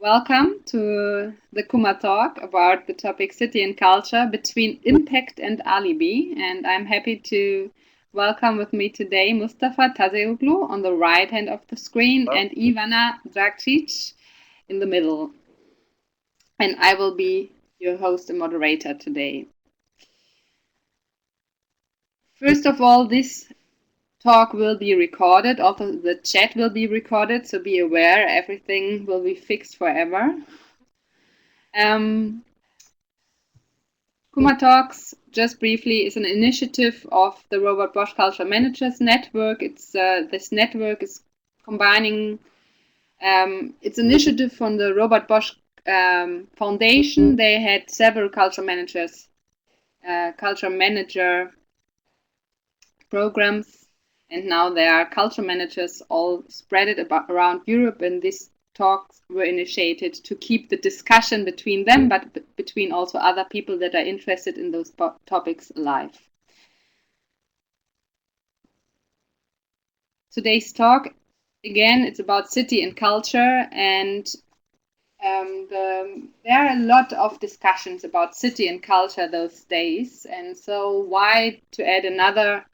Welcome to the KumaTalk about the topic city and culture between impact and alibi. And I'm happy to welcome with me today Mustafa Tazeoğlu on the right hand of the screen and Ivana Dragšič in the middle. And I will be your host and moderator today. First of all, this talk will be recorded. Also, the chat will be recorded, so be aware everything will be fixed forever. KumaTalks, just briefly, is an initiative of the Robert Bosch Cultural Managers Network. This network is combining. It's an initiative from the Robert Bosch Foundation. They had several cultural manager programs, and now there are cultural managers all spread around Europe, and these talks were initiated to keep the discussion between them, but between also other people that are interested in those topics alive. Today's talk, again, it's about city and culture, and there are a lot of discussions about city and culture those days, and so why to add another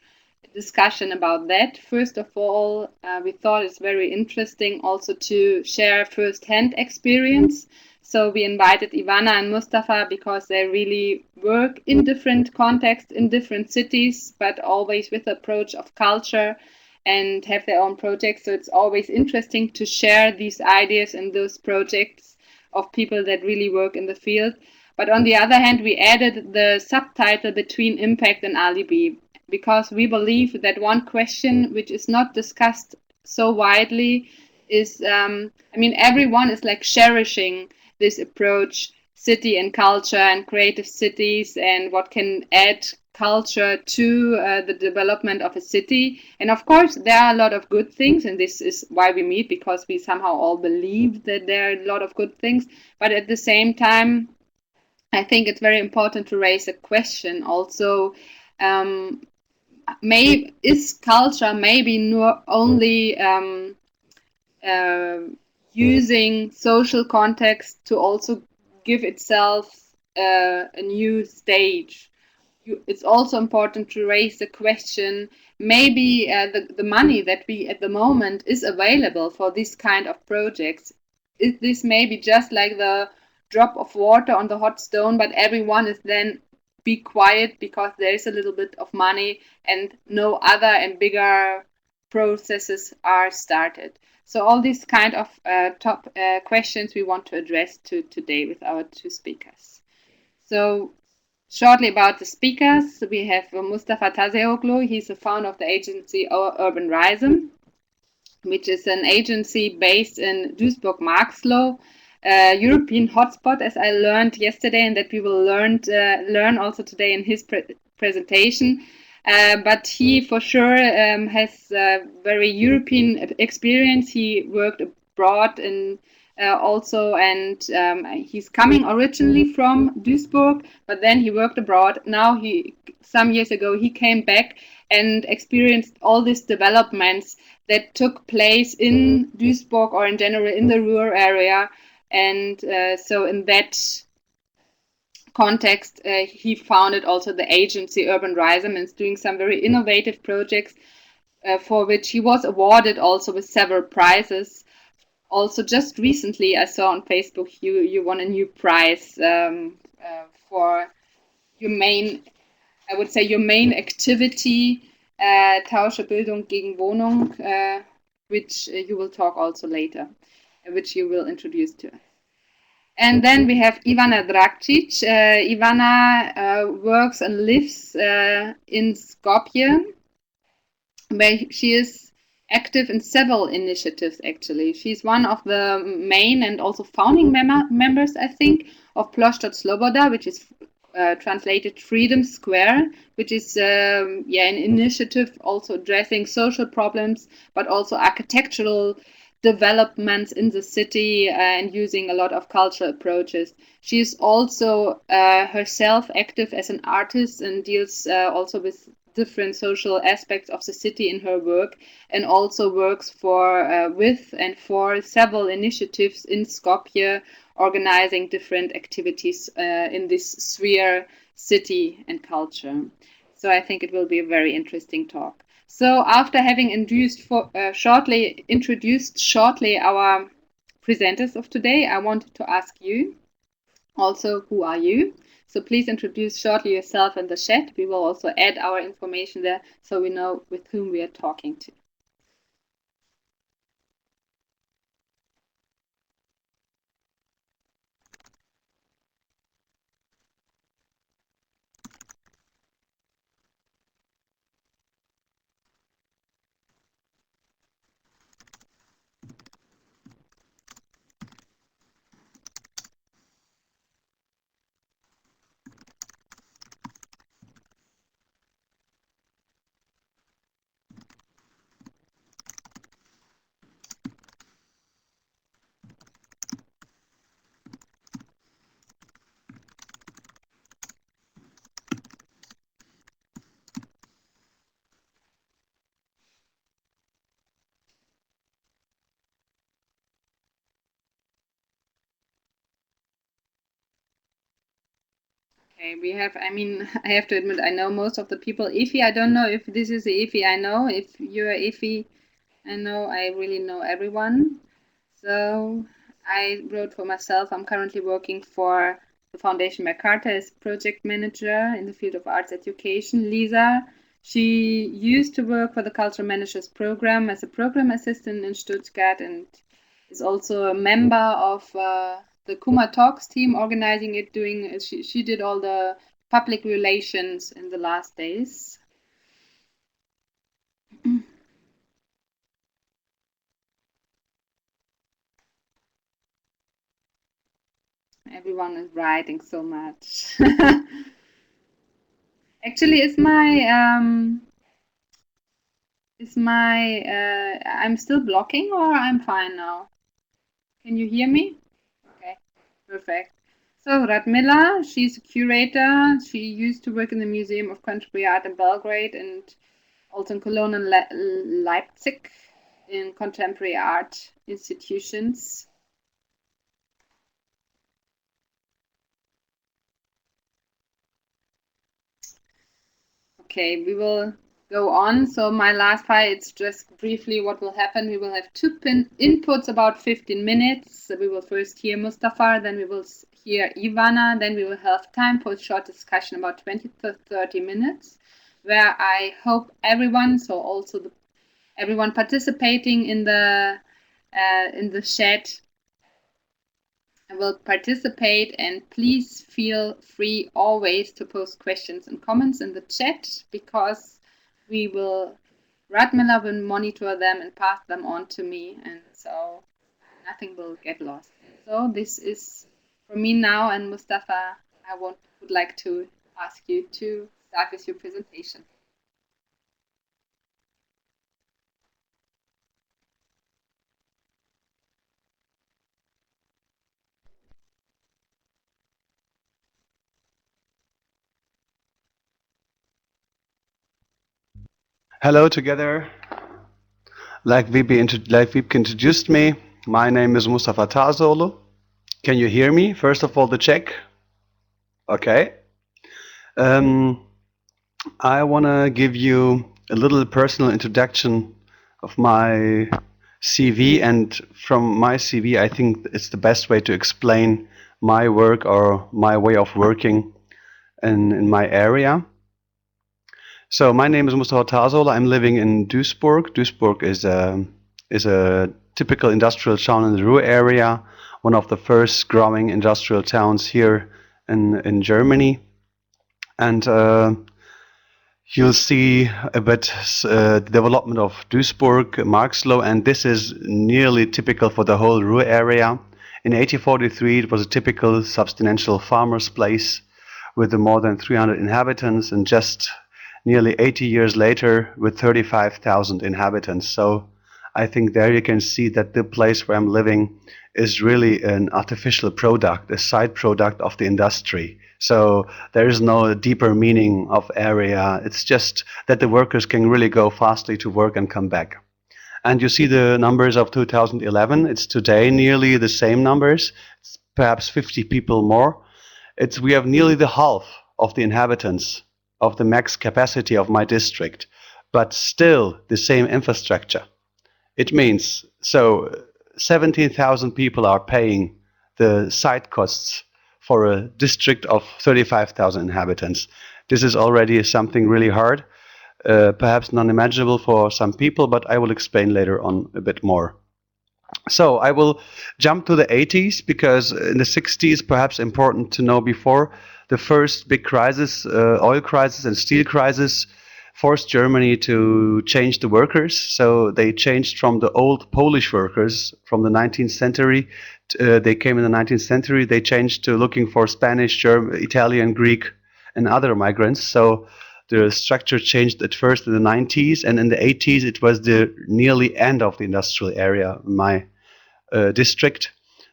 discussion about that? First of all, we thought it's very interesting also to share first-hand experience. So we invited Ivana and Mustafa because they really work in different contexts, in different cities, but always with the approach of culture and have their own projects. So it's always interesting to share these ideas and those projects of people that really work in the field. But on the other hand, we added the subtitle between impact and alibi, because we believe that one question which is not discussed so widely is, everyone is like cherishing this approach, city and culture and creative cities, and what can add culture to the development of a city. And of course, there are a lot of good things, and this is why we meet, because we somehow all believe that there are a lot of good things. But at the same time, I think it's very important to raise a question also. Is culture maybe not only using social context to also give itself a new stage? It's also important to raise the question, maybe the money that we at the moment is available for this kind of projects, is this maybe just like the drop of water on the hot stone, but everyone is then be quiet because there is a little bit of money and no other and bigger processes are started. So all these kind of top questions we want to address today with our two speakers. So shortly about the speakers, we have Mustafa Tazeoğlu. He's the founder of the agency Urbanism, which is an agency based in Duisburg-Marxloh, European hotspot, as I learned yesterday, and that we will learn also today in his presentation. But he for sure has very European experience. He worked abroad and also, and he's coming originally from Duisburg, but then he worked abroad. Now some years ago he came back and experienced all these developments that took place in Duisburg, or in general in the rural area. And so in that context, he founded also the agency Urbanism, and is doing some very innovative projects for which he was awarded also with several prizes. Also, just recently, I saw on Facebook you won a new prize for your main activity, Tausche Bildung gegen Wohnung, which you will talk also later, which you will introduce to us. And then we have Ivana Dragšič. Ivana works and lives in Skopje, where she is active in several initiatives, actually. She's one of the main and also founding members, I think, of Plošta Sloboda, which is translated Freedom Square, which is an initiative also addressing social problems, but also architectural developments in the city and using a lot of cultural approaches. She is also herself active as an artist and deals also with different social aspects of the city in her work, and also works for with and for several initiatives in Skopje, organizing different activities in this sphere, city and culture. So I think it will be a very interesting talk. So after having shortly introduced our presenters of today, I wanted to ask you also, who are you? So please introduce shortly yourself in the chat. We will also add our information there so we know with whom we are talking to. Okay, I have to admit, I know most of the people. Ify, I don't know if this is the Ify I know. If you're Ify, I know I really know everyone. So I wrote for myself. I'm currently working for the Foundation Mercator as project manager in the field of arts education. Lisa, she used to work for the Cultural Managers Program as a program assistant in Stuttgart and is also a member of the KumaTalks team organizing it. She did all the public relations in the last days. Everyone is writing so much. Actually, I'm still blocking or I'm fine now? Can you hear me? Okay, perfect. So Radmila, she's a curator. She used to work in the Museum of Contemporary Art in Belgrade and also in Cologne and Leipzig in contemporary art institutions. Okay, we will go on. So my last part, it's just briefly what will happen. We will have two inputs about 15 minutes. So we will first hear Mustafa, then we will hear Ivana, then we will have time for a short discussion about 20 to 30 minutes, where I hope everyone, so also everyone participating in the chat will participate, and please feel free always to post questions and comments in the chat, because Radmila will monitor them and pass them on to me, and so nothing will get lost. So this is for me now, and Mustafa, I would like to ask you to start with your presentation. Hello together. Like Vibke introduced me, my name is Mustafa Tazeoğlu. Can you hear me? First of all, the check. Okay. I want to give you a little personal introduction of my CV, and from my CV, I think it's the best way to explain my work or my way of working in my area. So my name is Mustafa Tazeoğlu. I'm living in Duisburg. Duisburg is a typical industrial town in the Ruhr area, one of the first growing industrial towns here in Germany. And you'll see a bit the development of Duisburg, Marxloh, and this is nearly typical for the whole Ruhr area. In 1843, it was a typical substantial farmer's place with more than 300 inhabitants, and just nearly 80 years later with 35,000 inhabitants. So I think there you can see that the place where I'm living is really an artificial product, a side product of the industry. So there is no deeper meaning of area. It's just that the workers can really go fastly to work and come back. And you see the numbers of 2011. It's today nearly the same numbers. It's perhaps 50 people more. We have nearly the half of the inhabitants of the max capacity of my district, but still the same infrastructure. It means 17,000 people are paying the site costs for a district of 35,000 inhabitants. This is already something really hard, perhaps non-imaginable for some people, but I will explain later on a bit more. So I will jump to the 80s, because in the 60s, perhaps important to know before, the first big crisis, oil crisis and steel crisis, forced Germany to change the workers. So they changed from the old Polish workers from the 19th century. They came in the 19th century. They changed to looking for Spanish, German, Italian, Greek, and other migrants. So the structure changed at first in the 90s, and in the 80s it was the nearly end of the industrial area in my district.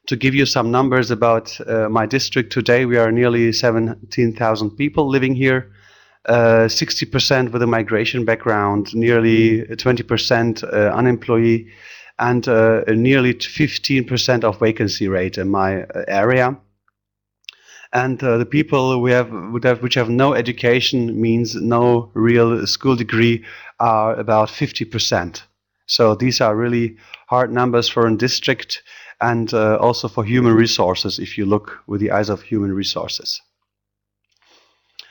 To give you some numbers about my district today, we are nearly 17,000 people living here, 60% with a migration background, nearly 20% unemployed, and nearly 15% of vacancy rate in my area. And the people which have no education, means no real school degree, are about 50%. So these are really hard numbers for a district, and also for human resources, if you look with the eyes of human resources.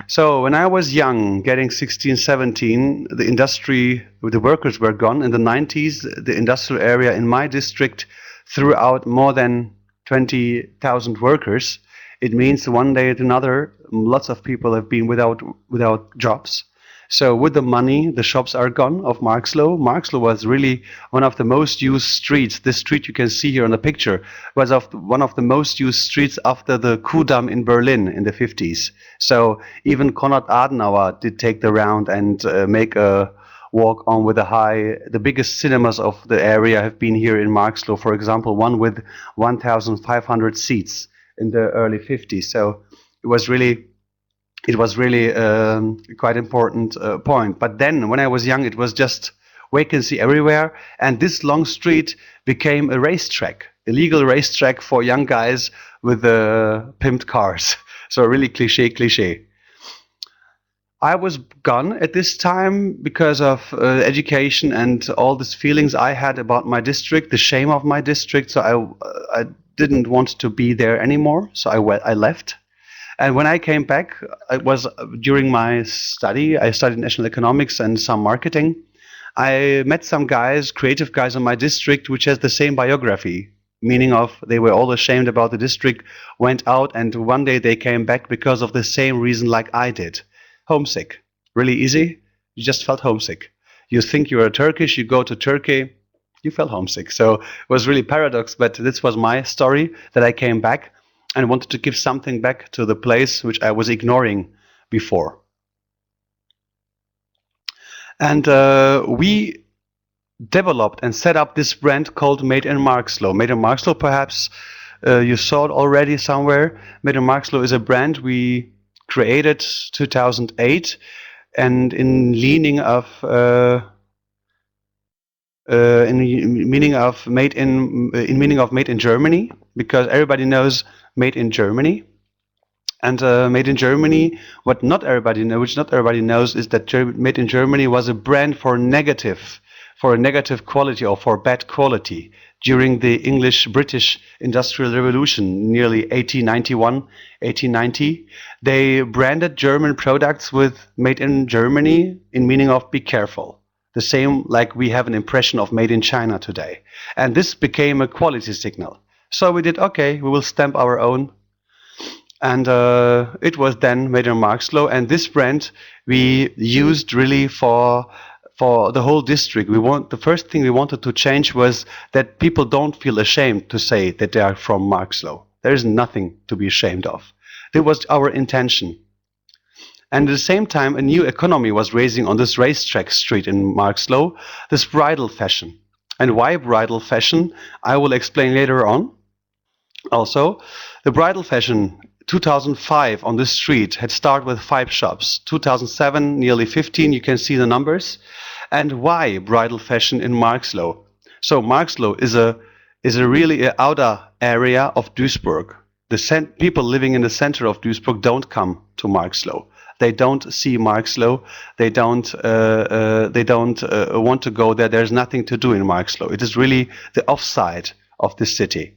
So when I was young, getting 16, 17, the workers were gone. In the 90s, the industrial area in my district threw out more than 20,000 workers. It means one day to another, lots of people have been without jobs. So with the money, the shops are gone of Marxloh. Marxloh was really one of the most used streets. This street you can see here on the picture was one of the most used streets after the Kudamm in Berlin in the 50s. So even Konrad Adenauer did take the round and make a walk on with the biggest cinemas of the area have been here in Marxloh. For example, one with 1,500 seats in the early 50s. So it was really quite important point. But then when I was young, it was just vacancy everywhere, and this long street became a racetrack, a legal racetrack for young guys with pimped cars. So really cliche. I was gone at this time because of education and all these feelings I had about my district, the shame of my district. So I didn't want to be there anymore. So I left. And when I came back, it was during my study. I studied national economics and some marketing. I met some guys, creative guys in my district, which has the same biography, meaning of they were all ashamed about the district, went out, and one day they came back because of the same reason like I did. Homesick. Really easy. You just felt homesick. You think you are Turkish, you go to Turkey, you felt homesick. So it was really paradox, but this was my story, that I came back and wanted to give something back to the place which I was ignoring before. And we developed and set up this brand called Made in Marxloh. Made in Marxloh, perhaps you saw it already somewhere. Made in Marxloh is a brand we created 2008, and in meaning of made in Germany, because everybody knows made in Germany. And made in Germany, which not everybody knows, is that made in Germany was a brand for a negative quality, or for bad quality, during the English-British Industrial Revolution, nearly 1891, 1890. They branded German products with made in Germany, in meaning of be careful. The same like we have an impression of made in China today. And this became a quality signal. So we did, okay, we will stamp our own. And it was then Made in Marxloh. And this brand we used really for the whole district. The first thing we wanted to change was that people don't feel ashamed to say that they are from Marxloh. There is nothing to be ashamed of. That was our intention. And at the same time, a new economy was raising on this racetrack street in Marxloh, this bridal fashion. And why bridal fashion? I will explain later on. Also, the bridal fashion 2005 on the street had started with 5 shops. 2007, nearly 15, you can see the numbers. And why bridal fashion in Marxloh? So Marxloh is a really outer area of Duisburg. The people living in the center of Duisburg don't come to Marxloh. They don't see Marxloh. They don't want to go there. There's nothing to do in Marxloh. It is really the offside of the city.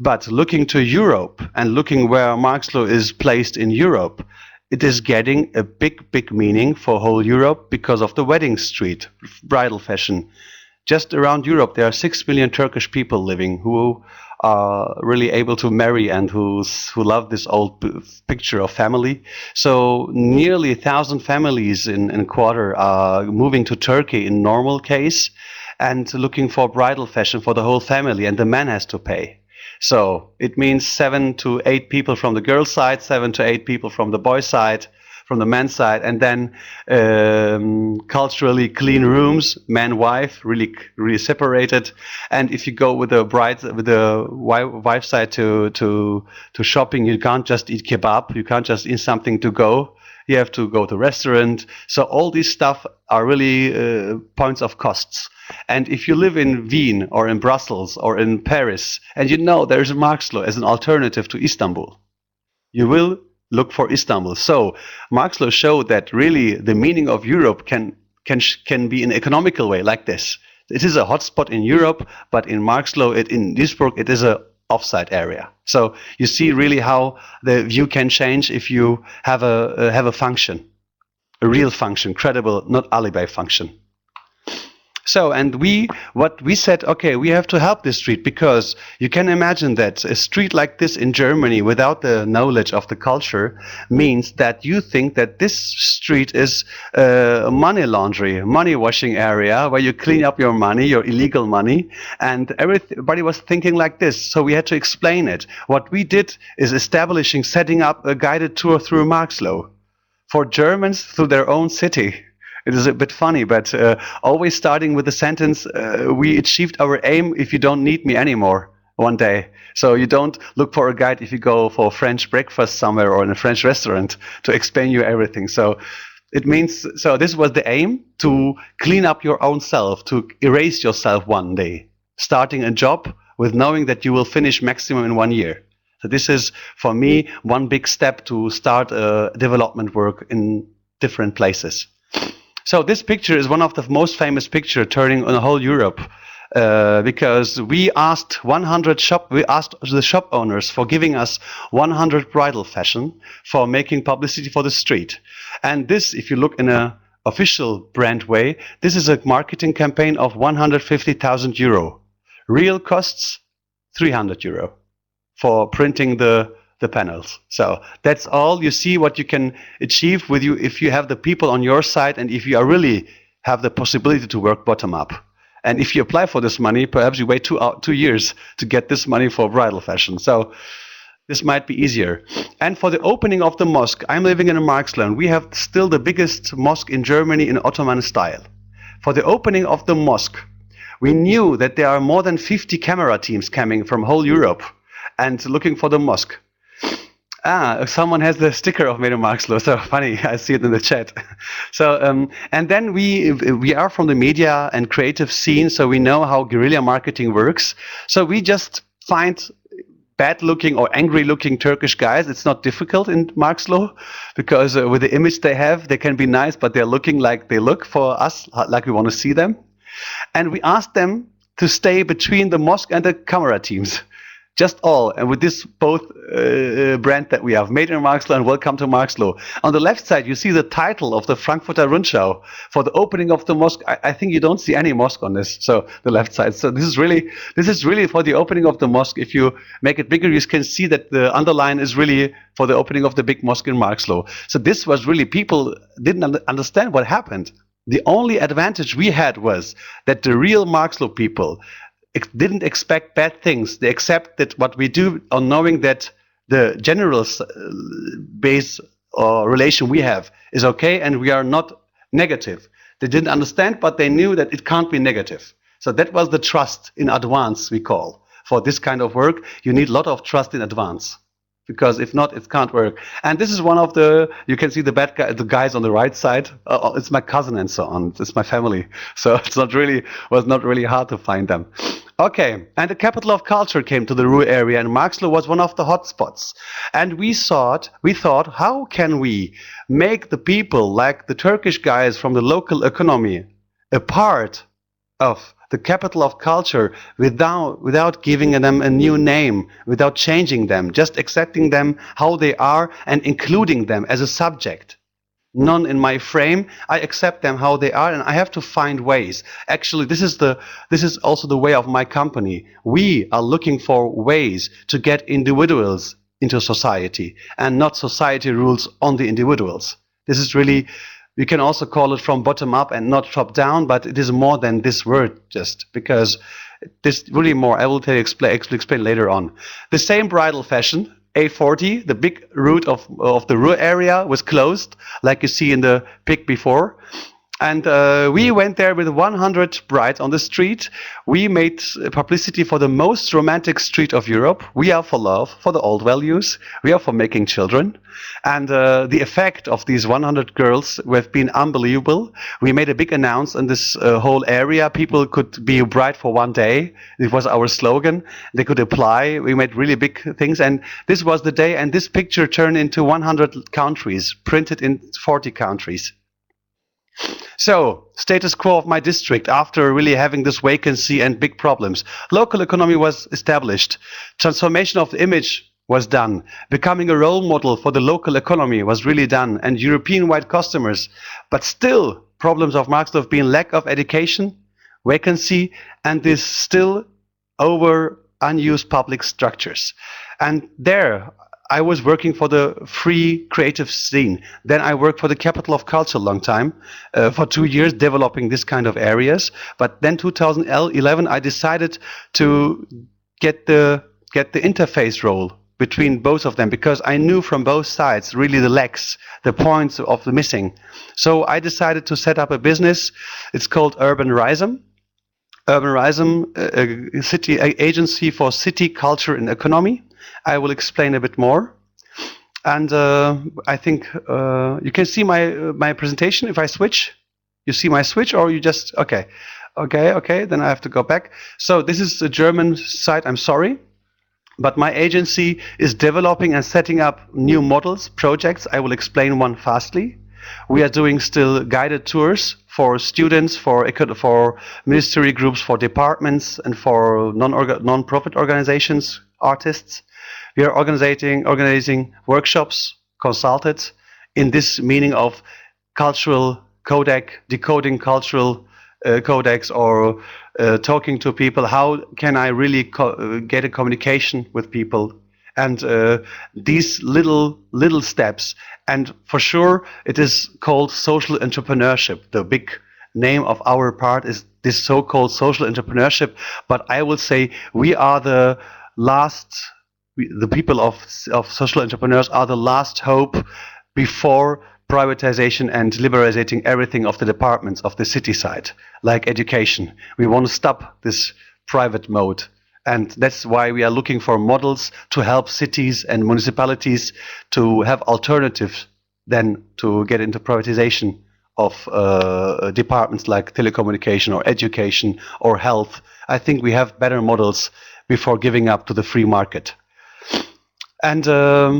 But looking to Europe and looking where Marxloh is placed in Europe, it is getting a big meaning for whole Europe because of the wedding street, bridal fashion. Just around Europe, there are 6 million Turkish people living who are really able to marry and who love this old picture of family. So nearly 1,000 families in a quarter are moving to Turkey in normal case and looking for bridal fashion for the whole family, and the man has to pay. So it means 7 to 8 people from the girl side, 7 to 8 people from the boy side, from the men's side, and then culturally clean rooms, man, wife, really separated. And if you go with the wife side to shopping, you can't just eat kebab, you can't just eat something to go. You have to go to restaurant. So all these stuff are really points of costs. And if you live in Wien or in Brussels or in Paris, and you know there is a Marxloh as an alternative to Istanbul, you will look for Istanbul. So Marxloh showed that really the meaning of Europe can be in an economical way like this. It is a hotspot in Europe, but in Marxloh, in Duisburg, it is a offside area. So you see really how the view can change if you have a function, a real function, credible, not alibi function. So, and we said, okay, we have to help this street, because you can imagine that a street like this in Germany without the knowledge of the culture means that you think that this street is a money laundry, money washing area where you clean up your money, your illegal money, and everybody was thinking like this. So we had to explain it. What we did is setting up a guided tour through Marxloh for Germans through their own city. It is a bit funny, but always starting with the sentence, we achieved our aim if you don't need me anymore one day. So you don't look for a guide if you go for French breakfast somewhere or in a French restaurant to explain you everything. So it means, so this was the aim, to clean up your own self, to erase yourself one day, starting a job with knowing that you will finish maximum in 1 year. So this is, for me, one big step to start development work in different places. So this picture is one of the most famous pictures turning on the whole Europe, because we asked the shop owners for giving us 100 bridal fashion for making publicity for the street. And this, if you look in a official brand way, this is a marketing campaign of 150,000 euro. Real costs 300 euro for printing the panels. So that's all. You see what you can achieve with you if you have the people on your side, and if you are really have the possibility to work bottom up. And if you apply for this money, perhaps you wait 2 years to get this money for bridal fashion. So this might be easier. And for the opening of the mosque, I'm living in a Marxloh, and we have still the biggest mosque in Germany in Ottoman style. For the opening of the mosque, we knew that there are more than 50 camera teams coming from whole Europe and looking for the mosque. Someone has the sticker of Made in Marxloh. So funny, I see it in the chat. So, and then we are from the media and creative scene, so we know how guerrilla marketing works. So we just find bad-looking or angry-looking Turkish guys. It's not difficult in Marxloh, because with the image they have, they can be nice, but they're looking like they look for us, like we want to see them. And we asked them to stay between the mosque and the camera teams. Just all, and with this both brand that we have, Made in Marxloh and Welcome to Marxloh. On the left side, you see the title of the Frankfurter Rundschau for the opening of the mosque. I think you don't see any mosque on this, so the left side. So this is really for the opening of the mosque. If you make it bigger, you can see that the underline is really for the opening of the big mosque in Marxloh. So this was really, people didn't understand what happened. The only advantage we had was that the real Marxloh people didn't expect bad things. They accepted what we do on knowing that the general base or relation we have is okay, and we are not negative. They didn't understand, but they knew that it can't be negative. So that was the trust in advance, we call. For this kind of work, you need a lot of trust in advance. Because if not, it can't work. And this is one of the, you can see the bad guy, the guys on the right side. It's my cousin and so on. It's my family. So it's not really, was not really hard to find them. Okay, and the capital of culture came to the rural area, and Marxloh was one of the hotspots. And we thought, how can we make the people, like the Turkish guys from the local economy, a part of the capital of culture without giving them a new name, without changing them, just accepting them how they are and including them as a subject. None in my frame. I accept them how they are, and I have to find ways. Actually, this is also the way of my company. We are looking for ways to get individuals into society, and not society rules on the individuals. This is really, we can also call it from bottom up and not top down, but it is more than this word, just because this really more. I will tell you, explain later on. The same bridal fashion, A40, the big route of the rural area was closed, like you see in the pic before. And we went there with 100 brides on the street. We made publicity for the most romantic street of Europe. We are for love, for the old values. We are for making children. And the effect of these 100 girls have been unbelievable. We made a big announce in this whole area. People could be a bride for one day. It was our slogan. They could apply. We made really big things. And this was the day. And this picture turned into 100 countries, printed in 40 countries. So, status quo of my district after really having this vacancy and big problems. Local economy was established. Transformation of the image was done. Becoming a role model for the local economy was really done. And European-wide customers. But still, problems of Marxloh being lack of education, vacancy, and this still over unused public structures. And there, I was working for the free creative scene. Then I worked for the capital of culture a long time, for 2 years developing this kind of areas. But then 2011, I decided to get the interface role between both of them, because I knew from both sides really the lacks, the points of the missing. So I decided to set up a business. It's called Urbanism. Urbanism, a city agency for city culture and economy. I will explain a bit more. And I think you can see my presentation if I switch. You see my switch, or you just, okay, then I have to go back. So this is the German side, I'm sorry. But my agency is developing and setting up new models, projects. I will explain one fastly. We are doing still guided tours for students, for ministry groups, for departments, and for non-profit organizations, artists. We are organizing workshops, consulted, in this meaning of cultural codec, decoding cultural codecs, or talking to people. How can I really get a communication with people? And these little steps. And for sure, it is called social entrepreneurship. The big name of our part is this so-called social entrepreneurship. But I will say we are the people of social entrepreneurs are the last hope before privatization and liberalizing everything of the departments of the city side, like education. We want to stop this private mode. And that's why we are looking for models to help cities and municipalities to have alternatives than to get into privatization of departments like telecommunication or education or health. I think we have better models before giving up to the free market. And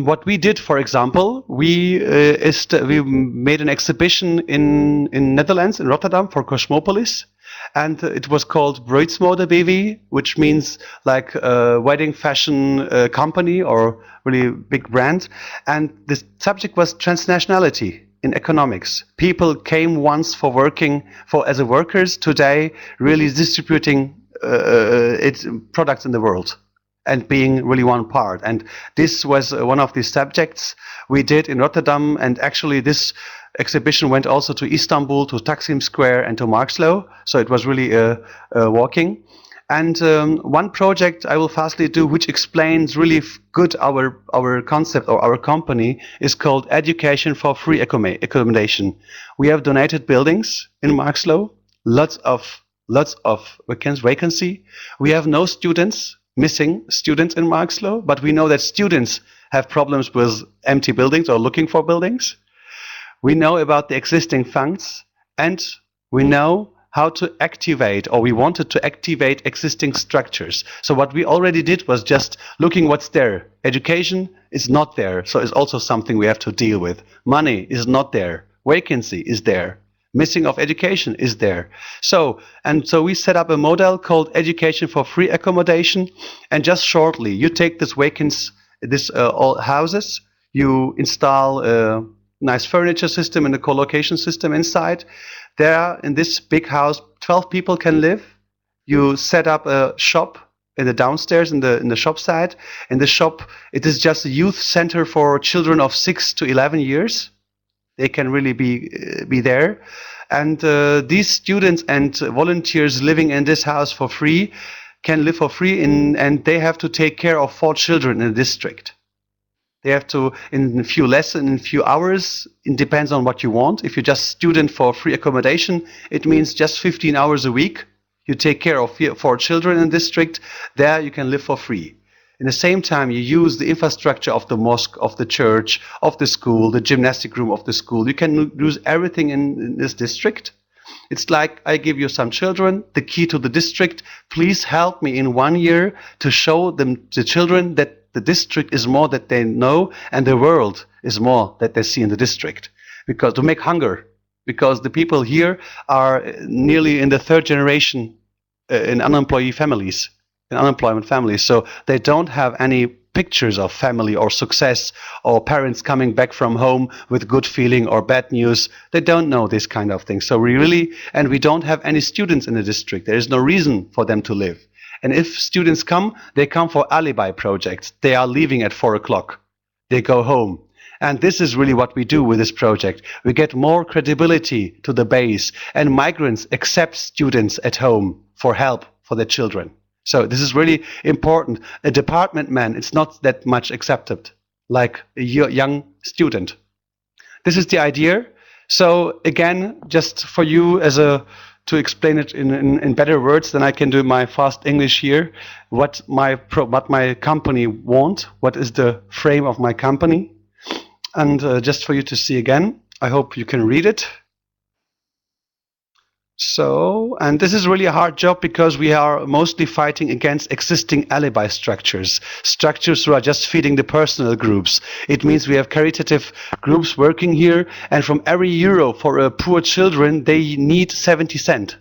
what we did, for example, we made an exhibition in Netherlands, in Rotterdam, for Cosmopolis. And it was called Bruidsmode BV, which means like a wedding fashion company or really big brand. And the subject was transnationality in economics. People came once for working as a workers, today really distributing its products in the world and being really one part. And this was one of the subjects we did in Rotterdam. And actually this exhibition went also to Istanbul, to Taksim Square, and to Marxloh. So it was really walking. And one project I will fastly do, which explains really good our concept or our company, is called Education for Free Accommodation. We have donated buildings in Marxloh, lots of lots of vacancy. We have no students, missing students in Marxloh, but we know that students have problems with empty buildings or looking for buildings. We know about the existing funds, and we know how to activate, or we wanted to activate existing structures. So what we already did was just looking what's there. Education is not there, so it's also something we have to deal with. Money is not there. Vacancy is there. Missing of education is there. So we set up a model called Education for Free Accommodation, and just shortly, you take this all houses, you install a nice furniture system and a co-location system inside. There, in this big house, 12 people can live. You set up a shop in the downstairs in the shop side. In the shop, it is just a youth center for children of 6 to 11 years. They can really be there. And these students and volunteers living in this house for free can live for free, and they have to take care of 4 children in the district. They have to, in a few lessons, in a few hours, it depends on what you want. If you're just student for free accommodation, it means just 15 hours a week. You take care of 4 children in the district. There you can live for free. In the same time, you use the infrastructure of the mosque, of the church, of the school, the gymnastic room of the school. You can use everything in this district. It's like I give you some children, the key to the district. Please help me in 1 year to show them, the children, that the district is more that they know, and the world is more that they see in the district. Because to make hunger, because the people here are nearly in the 3rd generation in unemployment families. So they don't have any pictures of family or success or parents coming back from home with good feeling or bad news. They don't know this kind of thing. So we don't have any students in the district. There is no reason for them to live. And if students come, they come for alibi projects. They are leaving at 4 o'clock. They go home. And this is really what we do with this project. We get more credibility to the base, and migrants accept students at home for help for their children. So this is really important. A department man, it's not that much accepted like a young student. This is the idea. So again, just for you to explain it in better words than I can do my fast English here, what my company want, what is the frame of my company, and just for you to see again, I hope you can read it. So, and this is really a hard job because we are mostly fighting against existing alibi structures who are just feeding the personal groups. It means we have caritative groups working here, and from every euro for poor children, they need 70 cents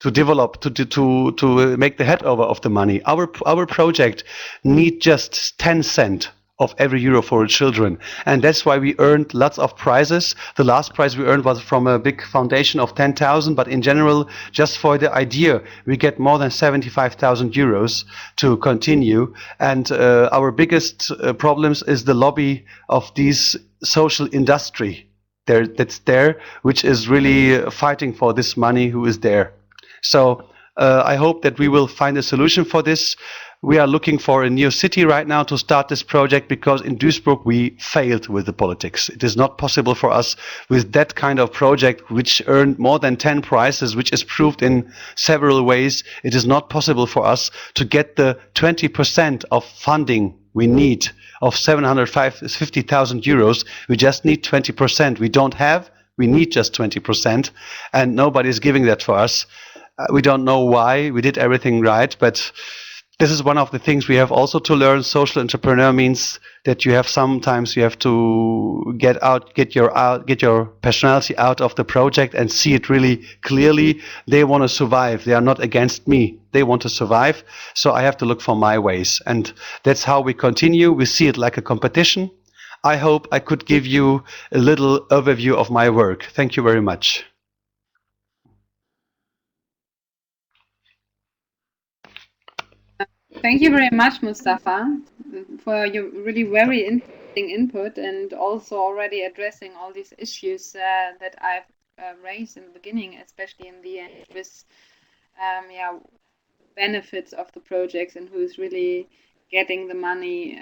to develop, to make the head over of the money. Our project need just 10 cents of every euro for children, and that's why we earned lots of prizes. The last prize we earned was from a big foundation of 10,000, but in general, just for the idea, we get more than 75,000 euros to continue. And our biggest problems is the lobby of these social industry that's there, which is really fighting for this money who is there. So I hope that we will find a solution for this. We are looking for a new city right now to start this project, because in Duisburg we failed with the politics. It is not possible for us with that kind of project, which earned more than 10 prizes, which is proved in several ways. It is not possible for us to get the 20% of funding we need of 750,000 euros. We just need 20%. We need just 20%, and nobody is giving that for us. We don't know why. We did everything right, but this is one of the things we have also to learn. Social entrepreneur means that you have to get your personality out of the project and see it really clearly. They want to survive. They are not against me. They want to survive. So I have to look for my ways. And that's how we continue. We see it like a competition. I hope I could give you a little overview of my work. Thank you very much. Thank you very much, Mustafa, for your really very interesting input, and also already addressing all these issues that I've raised in the beginning, especially in the end with benefits of the projects and who's really getting the money.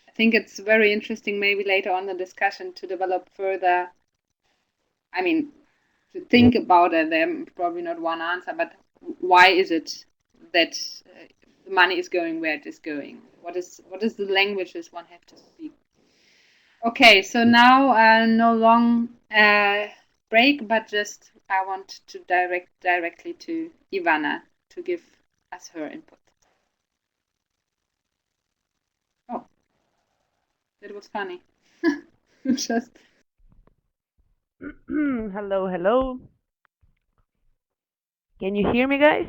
I think it's very interesting, maybe later on the discussion, to develop further. I mean, to think about it. There probably not one answer, but why is it that the money is going where it is going? What is the languages one have to speak? Okay, so now no long break, but just I want to direct directly to Ivana to give us her input. Oh, that was funny. Just Hello, hello. Can you hear me, guys?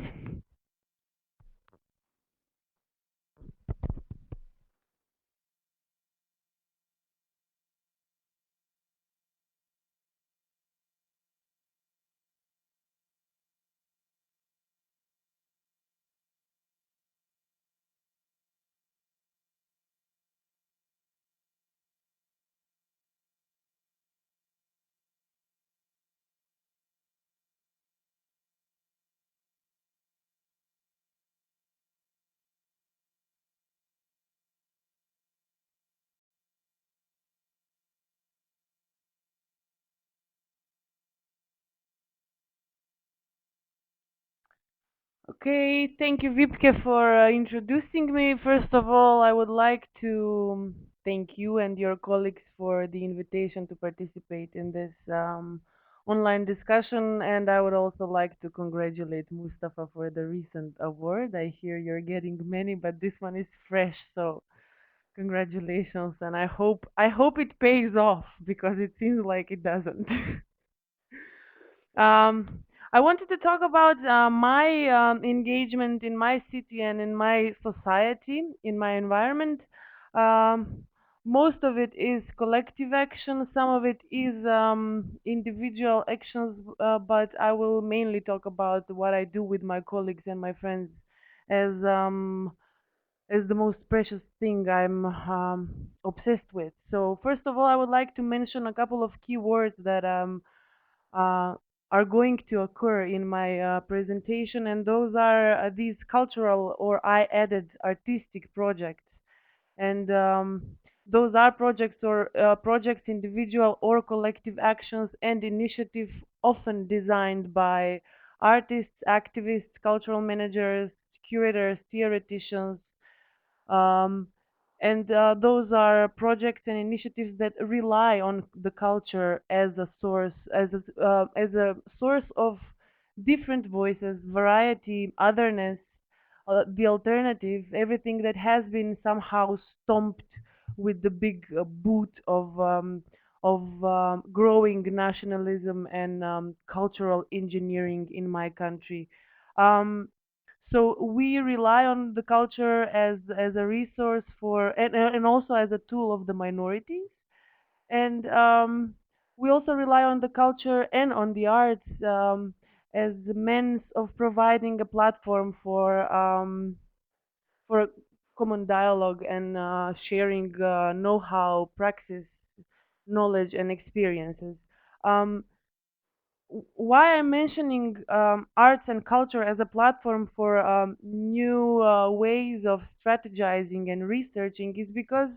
Okay, thank you, Vipke, for introducing me. First of all, I would like to thank you and your colleagues for the invitation to participate in this online discussion, and I would also like to congratulate Mustafa for the recent award. I hear you're getting many, but this one is fresh, so congratulations, and I hope it pays off because it seems like it doesn't. Um, I wanted to talk about my engagement in my city and in my society, in my environment. Um, Most of it is collective action, some of it is individual actions, but I will mainly talk about what I do with my colleagues and my friends as the most precious thing I'm obsessed with. So, first of all, I would like to mention a couple of key words that uh, are going to occur in my presentation, and those are these cultural or I added artistic projects. And those are projects or projects, individual or collective actions and initiatives often designed by artists, activists, cultural managers, curators, theoreticians, um, and those are projects and initiatives that rely on the culture as a source, as a source of different voices, variety, otherness, the alternative, everything that has been somehow stomped with the big boot of growing nationalism and cultural engineering in my country. Um, so we rely on the culture as a resource for and also as a tool of the minorities, and we also rely on the culture and on the arts as the means of providing a platform for common dialogue and sharing know-how, praxis, knowledge, and experiences. Um, why I'm mentioning arts and culture as a platform for new ways of strategizing and researching is because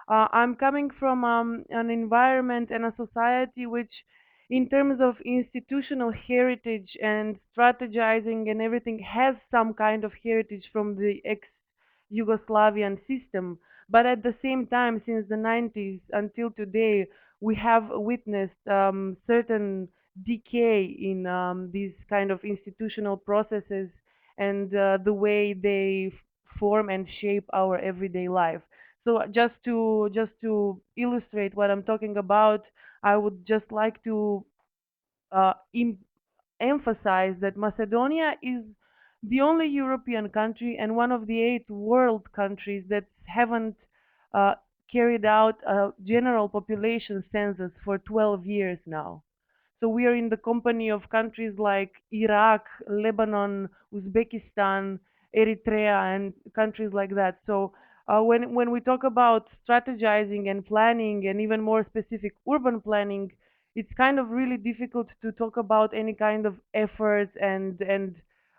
I'm coming from an environment and a society which, in terms of institutional heritage and strategizing and everything, has some kind of heritage from the ex-Yugoslavian system. But at the same time, since the 90s until today, we have witnessed certain decay in these kind of institutional processes and the way they form and shape our everyday life. So just to illustrate what I'm talking about, I would just like to uh, em- emphasize that Macedonia is the only European country and one of the 8 world countries that haven't uh, carried out a general population census for 12 years now. So we are in the company of countries like Iraq, Lebanon, Uzbekistan, Eritrea, and countries like that. So when we talk about strategizing and planning, and even more specific, urban planning, it's kind of really difficult to talk about any kind of efforts and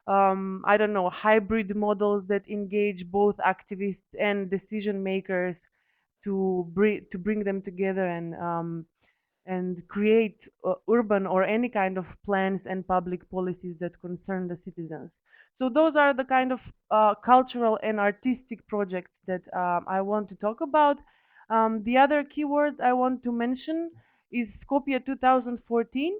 I don't know, hybrid models that engage both activists and decision makers to bring them together and create urban or any kind of plans and public policies that concern the citizens. So those are the kind of cultural and artistic projects that I want to talk about. The other keywords I want to mention is Skopje 2014.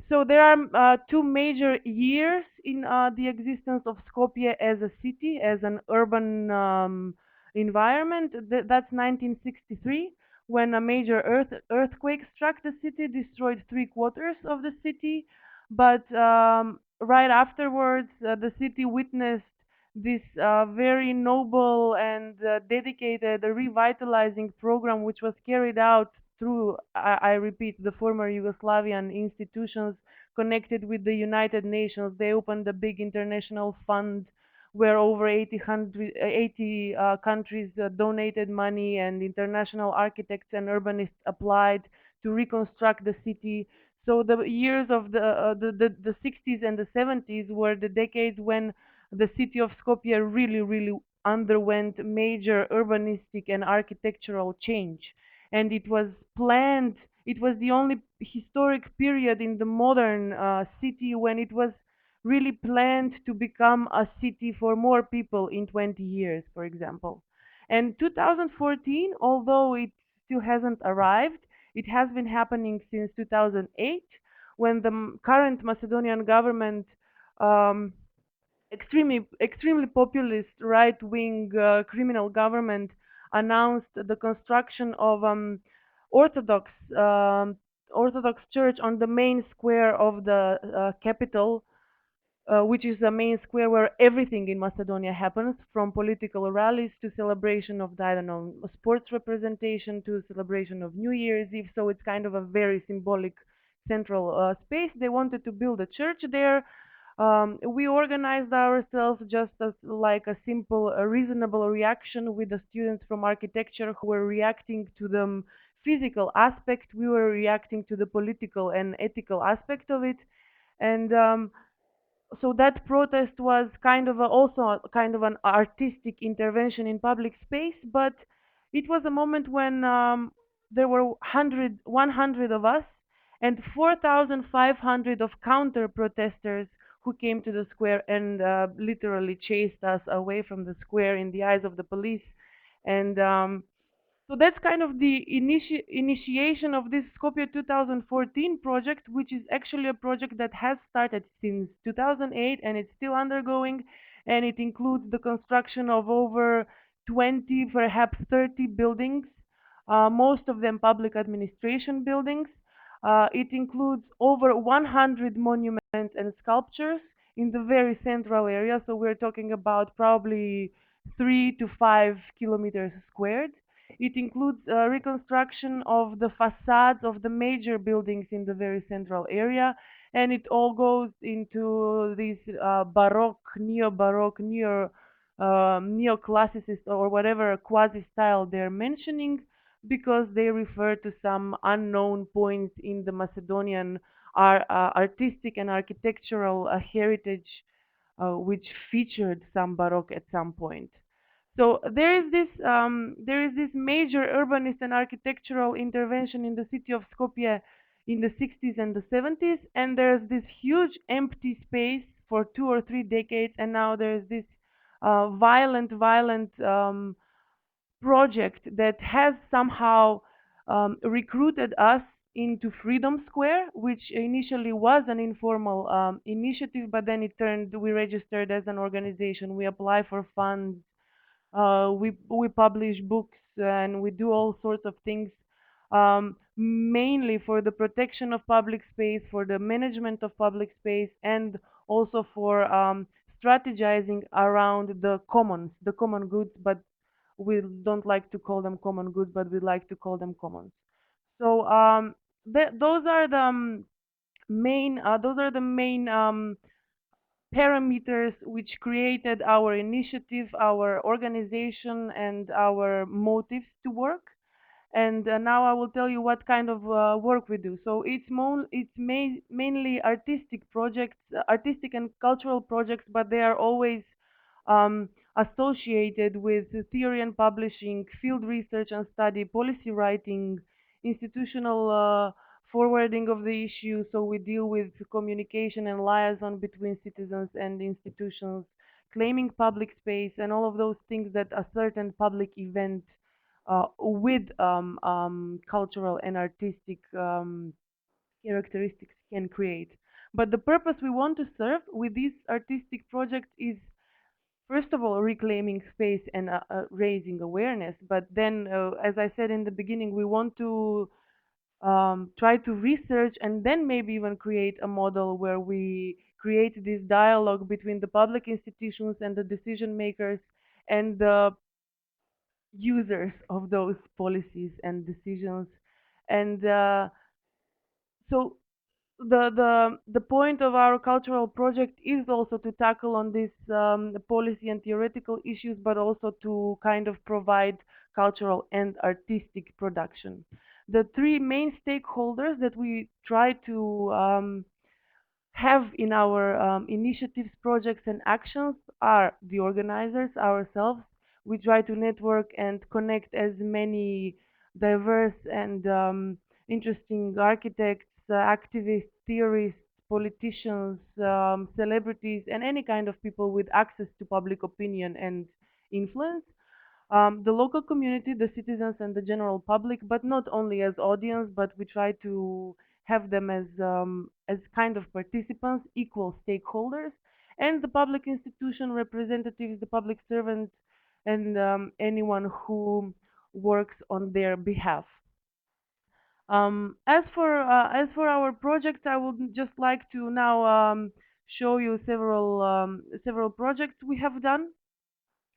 So there are two major years in the existence of Skopje as a city, as an urban environment. That's 1963, when a major earthquake struck the city, destroyed three-quarters of the city. But right afterwards, the city witnessed this very noble and dedicated revitalizing program, which was carried out through, I repeat, the former Yugoslavian institutions connected with the United Nations. They opened a big international fund where over 80 countries donated money, and international architects and urbanists applied to reconstruct the city. So the years of the 60s and the 70s were the decades when the city of Skopje really underwent major urbanistic and architectural change. And it was planned, it was the only historic period in the modern city when it was really planned to become a city for more people in 20 years, for example. And 2014, although it still hasn't arrived, it has been happening since 2008, when the current Macedonian government, um, extremely populist right wing criminal government, announced the construction of Orthodox um, Orthodox church on the main square of the capital, which is the main square where everything in Macedonia happens, from political rallies to celebration of, I don't know, sports representation to celebration of New Year's Eve. So it's kind of a very symbolic central space. They wanted to build a church there. We organized ourselves just as like a simple, reasonable reaction with the students from architecture who were reacting to the physical aspect. We were reacting to the political and ethical aspect of it. And so that protest was kind of also kind of an artistic intervention in public space, but it was a moment when there were 100 of us and 4,500 of counter protesters who came to the square and literally chased us away from the square in the eyes of the police. And so that's kind of the initiation of this Skopje 2014 project, which is actually a project that has started since 2008 and it's still undergoing. And it includes the construction of over 20, perhaps 30 buildings, most of them public administration buildings. It includes over 100 monuments and sculptures in the very central area. So we're talking about probably 3 to 5 kilometers squared. It includes reconstruction of the facades of the major buildings in the very central area, and it all goes into this Baroque, neo-Baroque, neoclassicist, or whatever quasi-style they're mentioning, because they refer to some unknown points in the Macedonian artistic and architectural heritage, which featured some Baroque at some point. So there is this major urbanist and architectural intervention in the city of Skopje in the 60s and the 70s, and there's this huge empty space for 2 or 3 decades, and now there's this violent project that has somehow recruited us into Freedom Square, which initially was an informal initiative, but then we registered as an organization. We apply for funds, we publish books, and we do all sorts of things, mainly for the protection of public space, for the management of public space, and also for strategizing around the common goods. But we don't like to call them common goods, but we like to call them commons. So those are the main parameters which created our initiative, our organization, and our motives to work. And now I will tell you what kind of work we do. So it's mainly artistic projects, artistic and cultural projects, but they are always associated with theory and publishing, field research and study, policy writing, institutional forwarding of the issue. So we deal with communication and liaison between citizens and institutions, claiming public space, and all of those things that a certain public event with cultural and artistic characteristics can create. But the purpose we want to serve with these artistic projects is, first of all, reclaiming space and raising awareness. But then, as I said in the beginning, we want to try to research and then maybe even create a model where we create this dialogue between the public institutions and the decision makers and the users of those policies and decisions. And so the point of our cultural project is also to tackle on this policy and theoretical issues, but also to kind of provide cultural and artistic production. The three main stakeholders that we try to have in our initiatives, projects, and actions are the organizers ourselves. We try to network and connect as many diverse and interesting architects, activists, theorists, politicians, celebrities, and any kind of people with access to public opinion and influence. The local community, the citizens, and the general public, but not only as audience, but we try to have them as kind of participants, equal stakeholders, and the public institution representatives, the public servants, and anyone who works on their behalf. As for our project, I would just like to now show you several projects we have done.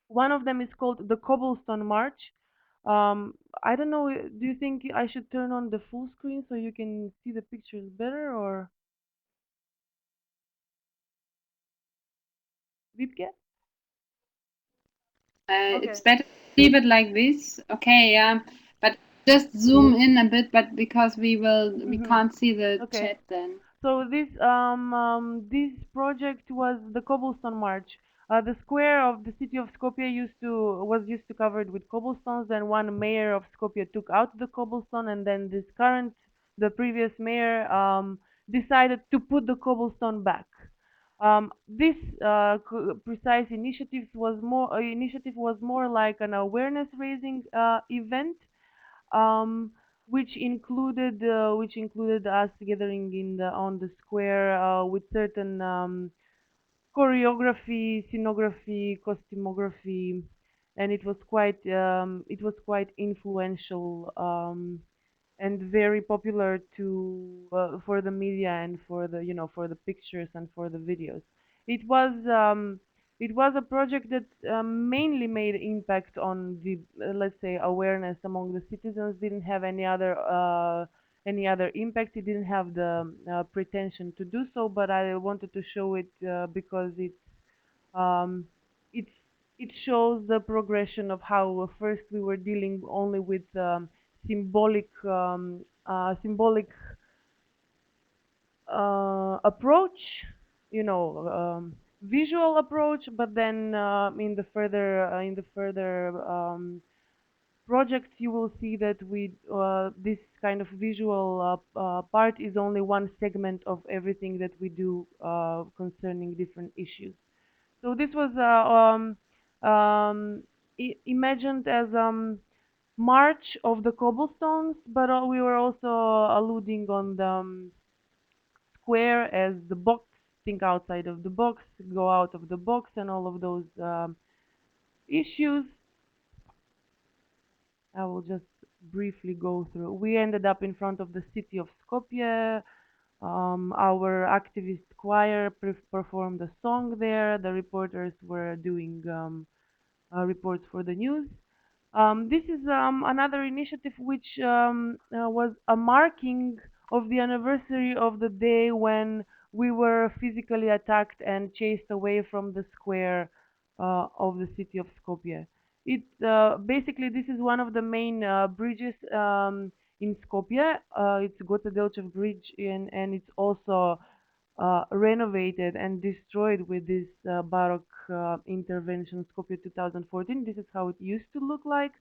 One of them is called the Cobblestone March. I don't know, do you think I should turn on the full screen so you can see the pictures better, or Vipke? It's Okay. better to leave it like this. Okay, yeah. But just zoom in a bit, but because we Mm-hmm. can't see the Okay. chat then. So this project was the Cobblestone March. The square of the city of Skopje used to covered with cobblestones. Then one mayor of Skopje took out the cobblestone, and then the previous mayor decided to put the cobblestone back. This precise initiative was more like an awareness raising event, um, which included us gathering in the on the square with certain choreography, scenography, costumography, and it was quite influential, and very popular to for the media and for the pictures and for the videos. It was um, it was a project that mainly made impact on the, let's say, awareness among the citizens. Didn't have any other impact. It didn't have the pretension to do so, but I wanted to show it because um, it's it shows the progression of how first we were dealing only with symbolic approach, visual approach, but then in the further projects, you will see that this kind of visual part is only one segment of everything that we do concerning different issues. So this was imagined as March of the Cobblestones, but we were also alluding on the square as the box, think outside of the box, go out of the box, and all of those issues. I will just briefly go through. We ended up in front of the city of Skopje. Our activist choir performed a song there. The reporters were doing reports for the news. This is another initiative which was a marking of the anniversary of the day when we were physically attacked and chased away from the square of the city of Skopje. Basically, this is one of the main bridges in Skopje. It's Gota Delchev Bridge, and it's also renovated and destroyed with this Baroque intervention Skopje 2014. This is how it used to look like.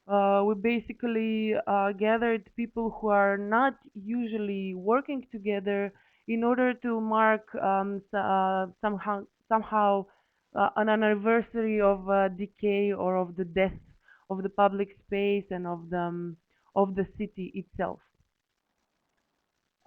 We basically gathered people who are not usually working together in order to mark somehow an anniversary of decay or of the death of the public space and of the city itself.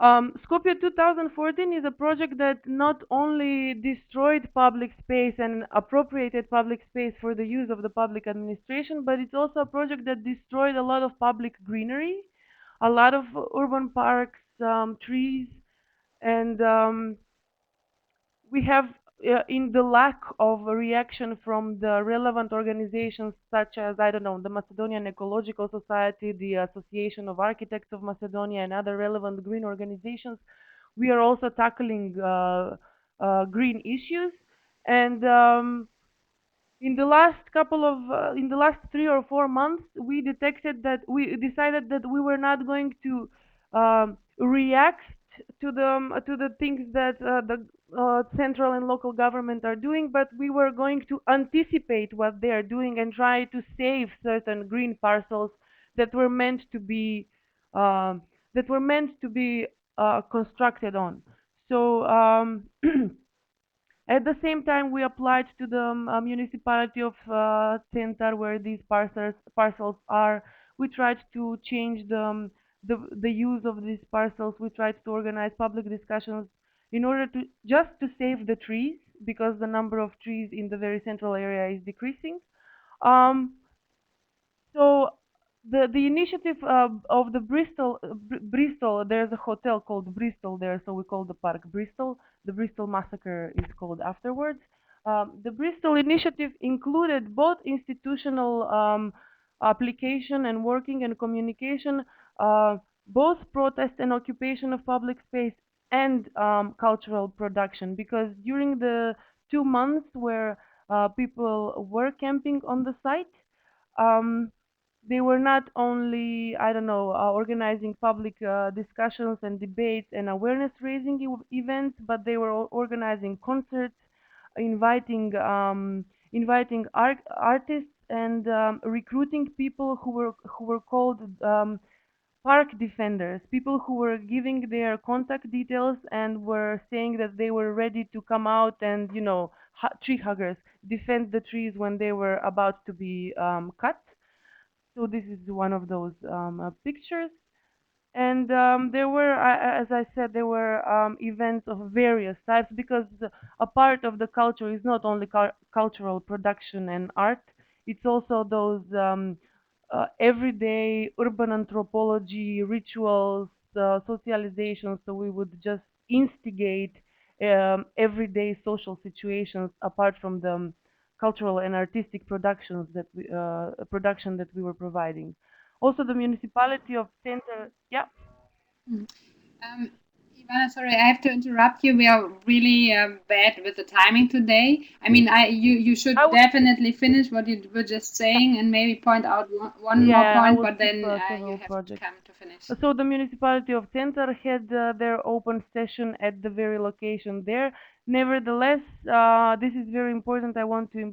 Skopje 2014 is a project that not only destroyed public space and appropriated public space for the use of the public administration, but it's also a project that destroyed a lot of public greenery, a lot of urban parks, trees, and we have in the lack of a reaction from the relevant organizations such as, I don't know, the Macedonian Ecological Society, the Association of Architects of Macedonia, and other relevant green organizations, we are also tackling green issues. And in the last 3 or 4 months, we decided that we were not going to react to the things that the central and local government are doing, but we were going to anticipate what they are doing and try to save certain green parcels that were meant to be um, constructed on. So at the same time, we applied to the municipality of Centar, where these parcels are. We tried to change the use of these parcels. We tried to organize public discussions in order to just to save the trees, because the number of trees in the very central area is decreasing. Um, so the initiative of the Bristol, there's a hotel called Bristol there, so we call the park Bristol. The Bristol massacre is called afterwards. The Bristol initiative included both institutional application and working and communication, uh, both protest and occupation of public space, and cultural production. Because during the 2 months where people were camping on the site, um, they were not only, I don't know, organizing public discussions and debates and awareness raising events, but they were organizing concerts, inviting artists, and recruiting people who were called park defenders, people who were giving their contact details and were saying that they were ready to come out and, tree huggers, defend the trees when they were about to be cut. So this is one of those pictures. And there were, as I said, there were events of various types, because a part of the culture is not only cultural production and art, it's also those everyday urban anthropology rituals, socialization. So we would just instigate everyday social situations apart from the cultural and artistic production that we were providing. Also, the municipality of Center, yeah, Mm. Um, Ivana, sorry, I have to interrupt you. We are really bad with the timing today. I mean, you should I would, definitely finish what you were just yeah, saying and maybe point out one yeah, more yeah, I point, will but skip then you several have to projects. come to finish. So the municipality of Centar had their open session at the very location there. Nevertheless, this is very important. I want to.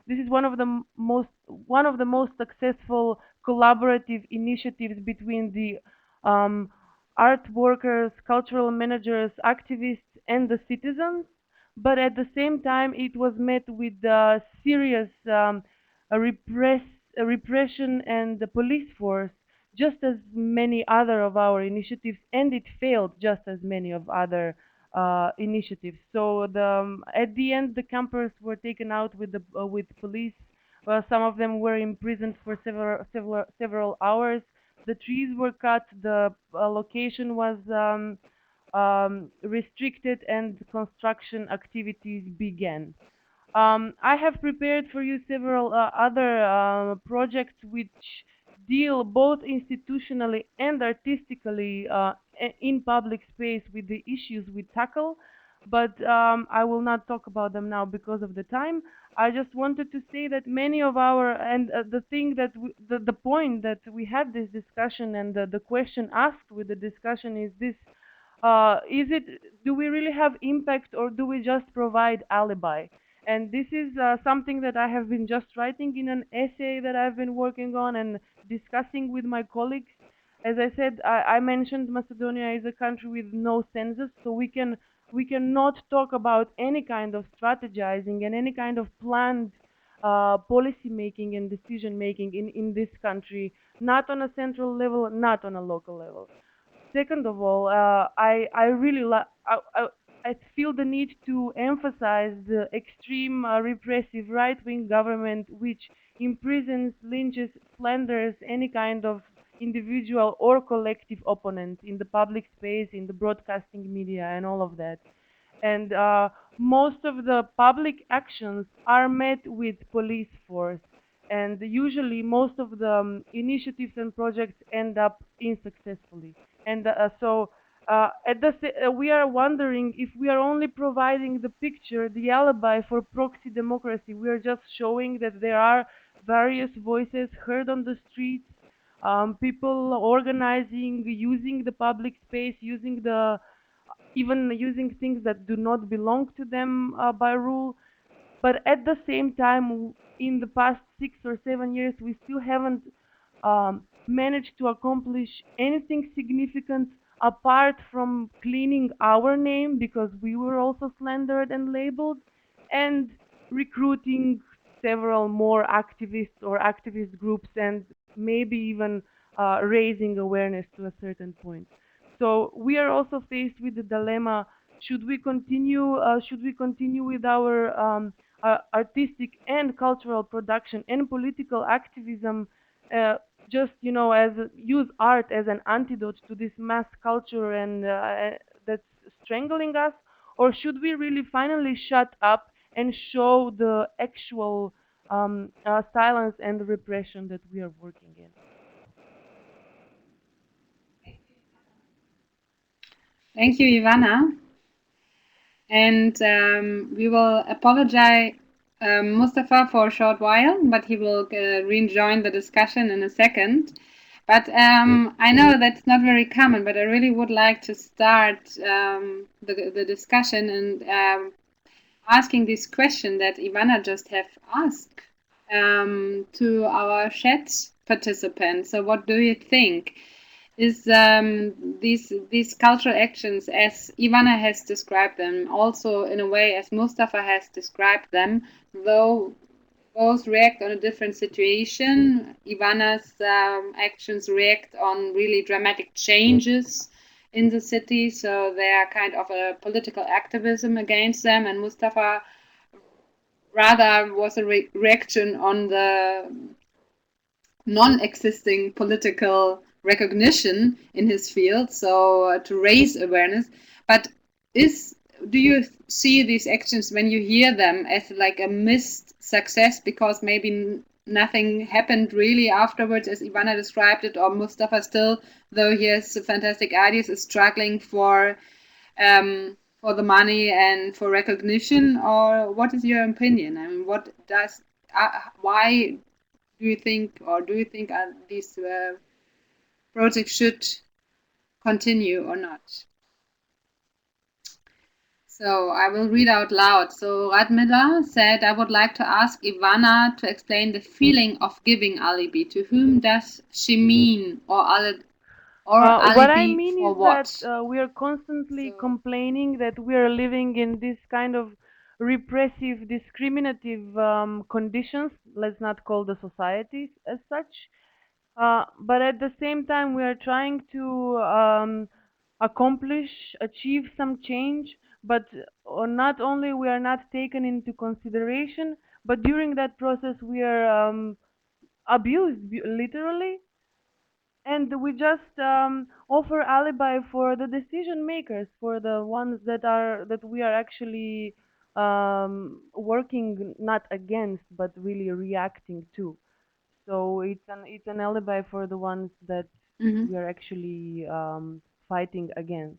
This is one of the most successful collaborative initiatives between the um, art workers, cultural managers, activists, and the citizens. But at the same time, it was met with serious repress, repression and the police force, just as many other of our initiatives, and it failed just as many of other initiatives. So at the end, the campers were taken out with police. Some of them were imprisoned for several hours. The trees were cut. The location was restricted, and construction activities began. I have prepared for you several other projects which deal both institutionally and artistically in public space with the issues we tackle, but I will not talk about them now because of the time. I just wanted to say that many of our, and the thing that the point that we had this discussion, and the question asked with the discussion is this: is it, do we really have impact, or do we just provide alibi? And this is something that I have been just writing in an essay that I've been working on and discussing with my colleagues. As I said, I mentioned Macedonia is a country with no census, so we cannot talk about any kind of strategizing and any kind of planned policy making and decision making in this country, not on a central level, not on a local level. Second of all, I really I feel the need to emphasize the extreme repressive right-wing government which imprisons, lynches, slanders any kind of individual or collective opponent in the public space, in the broadcasting media, and all of that. And most of the public actions are met with police force, and usually most of the initiatives and projects end up unsuccessfully. And we are wondering if we are only providing the picture, the alibi for proxy democracy. We are just showing that there are various voices heard on the streets, people organizing, using the public space, using the even using things that do not belong to them by rule. But at the same time, in the past 6 or 7 years, we still haven't managed to accomplish anything significant apart from cleaning our name because we were also slandered and labeled, and recruiting several more activists or activist groups, and maybe even raising awareness to a certain point. So we are also faced with the dilemma: should we continue? Should we continue with our artistic and cultural production and political activism, uh, just as use art as an antidote to this mass culture and that's strangling us, or should we really finally shut up and show the actual silence and repression that we are working in? Thank you, Ivana. And we will apologize, Mustafa, for a short while, but he will rejoin the discussion in a second. But I know that's not very common, but I really would like to start the discussion and asking this question that Ivana just have asked to our chat participants. So, what do you think? Is these cultural actions, as Ivana has described them, also in a way as Mustafa has described them, though both react on a different situation. Ivana's actions react on really dramatic changes in the city, so they are kind of a political activism against them, and Mustafa rather was a reaction on the non-existing political recognition in his field, so to raise awareness. But is do you see these actions, when you hear them, as like a missed success because maybe nothing happened really afterwards, as Ivana described it, or Mustafa still, though he has fantastic ideas, is struggling for the money and for recognition? Or what is your opinion? I mean, what does why do you think these projects should continue or not? So I will read out loud. So Radmila said, I would like to ask Ivana to explain the feeling of giving alibi. To whom does she mean, or What I alibi mean for is that what? we are constantly So. complaining that we are living in this kind of repressive, discriminative conditions. Let's not call the societies as such. But at the same time, we are trying to accomplish, achieve some change. But not only we are not taken into consideration, but during that process we are abused, literally, and we just offer alibi for the decision makers, for the ones that we are actually working not against, but really reacting to. So it's an alibi for the ones that we Mhm. are actually fighting against.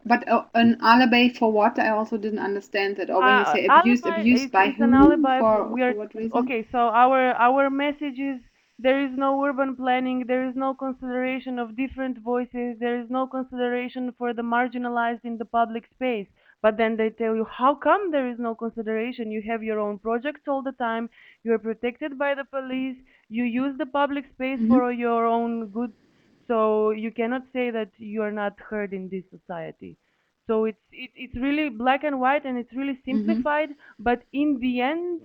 But an alibi for what? I also didn't understand that. Or when you say abused, Alibi abused is by an whom? alibi for we For are what reason? okay. So our message is there is no urban planning, there is no consideration of different voices, there is no consideration for the marginalized in the public space. But then they tell you, how come there is no consideration? You have your own projects all the time, you are protected by the police, you use the public space Mm-hmm. for your own good, so you cannot say that you are not heard in this society. So it's really black and white, and it's really Mm-hmm. simplified, but in the end,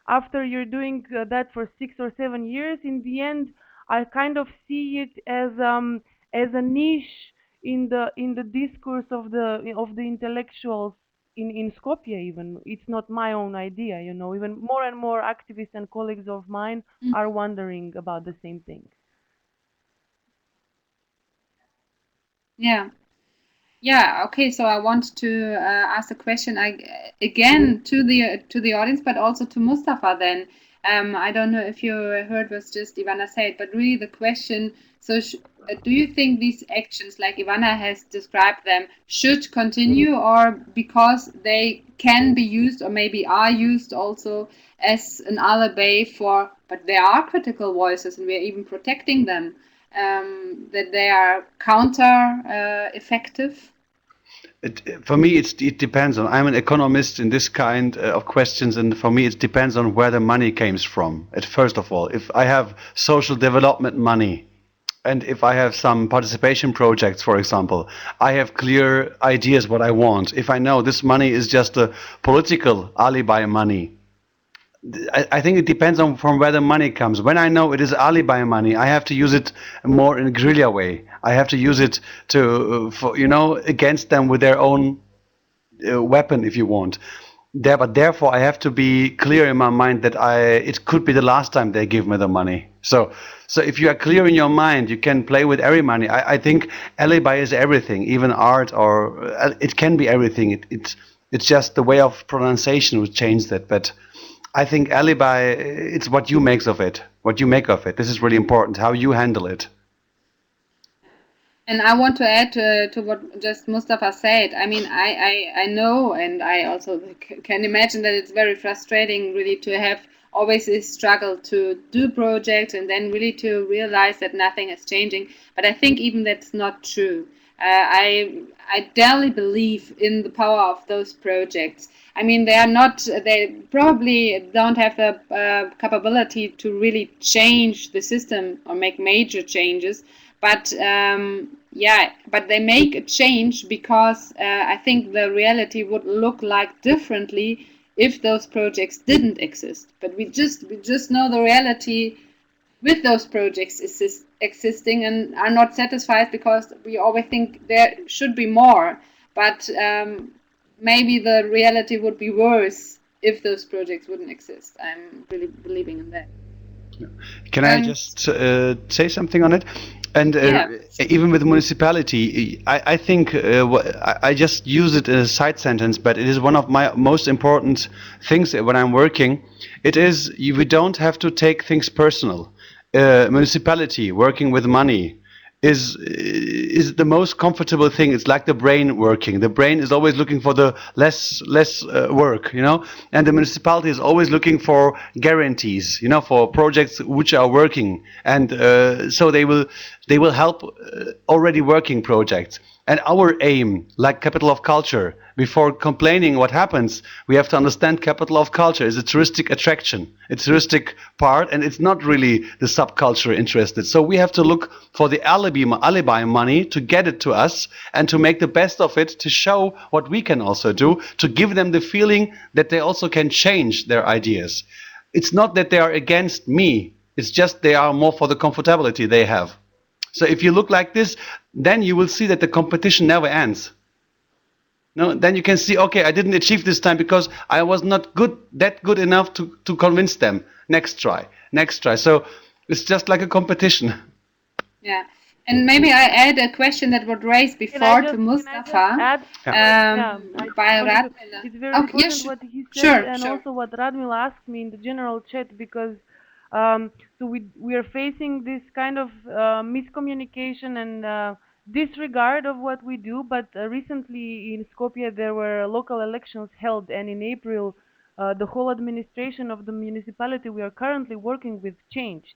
after you're doing that for 6 or 7 years, in the end, I kind of see it as a niche in the discourse of the intellectuals in Skopje. Even it's not my own idea, you know. Even more and more activists and colleagues of mine are wondering about the same thing. Yeah. Yeah, okay. So I want to ask a question again to the audience, but also to Mustafa. Then I don't know if you heard what just Ivana said, but really the question. So, do you think these actions, like Ivana has described them, should continue, or because they can be used, or maybe are used also as an alibi for, but there are critical voices, and we are even protecting them, that they are counter effective? For me, it depends on. I'm an economist in this kind of questions, and for me, it depends on where the money comes from. At first of all, if I have social development money, and if I have some participation projects, for example, I have clear ideas what I want. If I know this money is just a political alibi money, I think it depends on from where the money comes. When I know it is alibi money, I have to use it more in a guerrilla way. I have to use it to, for, against them with their own weapon, if you want. But therefore, I have to be clear in my mind that it could be the last time they give me the money. So if you are clear in your mind, you can play with every money. I think alibi is everything, even art, or it can be everything. It's just the way of pronunciation would change that. But I think alibi, it's what you make of it. What you make of it. This is really important. How you handle it. And I want to add to what just Mustafa said. I mean, I know, and I also can imagine that it's very frustrating, really, to have always this struggle to do projects and then really to realize that nothing is changing. But I think even that's not true. I dearly believe in the power of those projects. I mean, they probably don't have the capability to really change the system or make major changes, but yeah, but they make a change because I think the reality would look like differently if those projects didn't exist. But we just know the reality with those projects existing and are not satisfied because we always think there should be more. But maybe the reality would be worse if those projects wouldn't exist. I'm really believing in that. Can I just say something on it? And Yeah. even with the municipality, I think I just use it as a side sentence, but it is one of my most important things when I'm working. It is we don't have to take things personal. Municipality working with money is the most comfortable thing. It's like the brain working. The brain is always looking for the less work, and the municipality is always looking for guarantees, for projects which are working, and so they will help already working projects. And our aim, like capital of culture, before complaining what happens, we have to understand capital of culture is a touristic attraction, a touristic part, and it's not really the subculture interested. So we have to look for the alibi money to get it to us and to make the best of it, to show what we can also do, to give them the feeling that they also can change their ideas. It's not that they are against me, it's just they are more for the comfortability they have. So if you look like this, then you will see that the competition never ends. No, then you can see, okay, I didn't achieve this time because I was not that good enough to convince them. Next try, next try. So it's just like a competition. Yeah. And maybe I add a question that was raised before to Can I just Mustafa add? Yeah, I just by wanted to. Radmila. It's very Okay, yeah, important what he said, sure, and sure. also what Radmil asked me in the general chat, because so we are facing this kind of miscommunication and disregard of what we do. But recently in Skopje there were local elections held, and in April the whole administration of the municipality we are currently working with changed.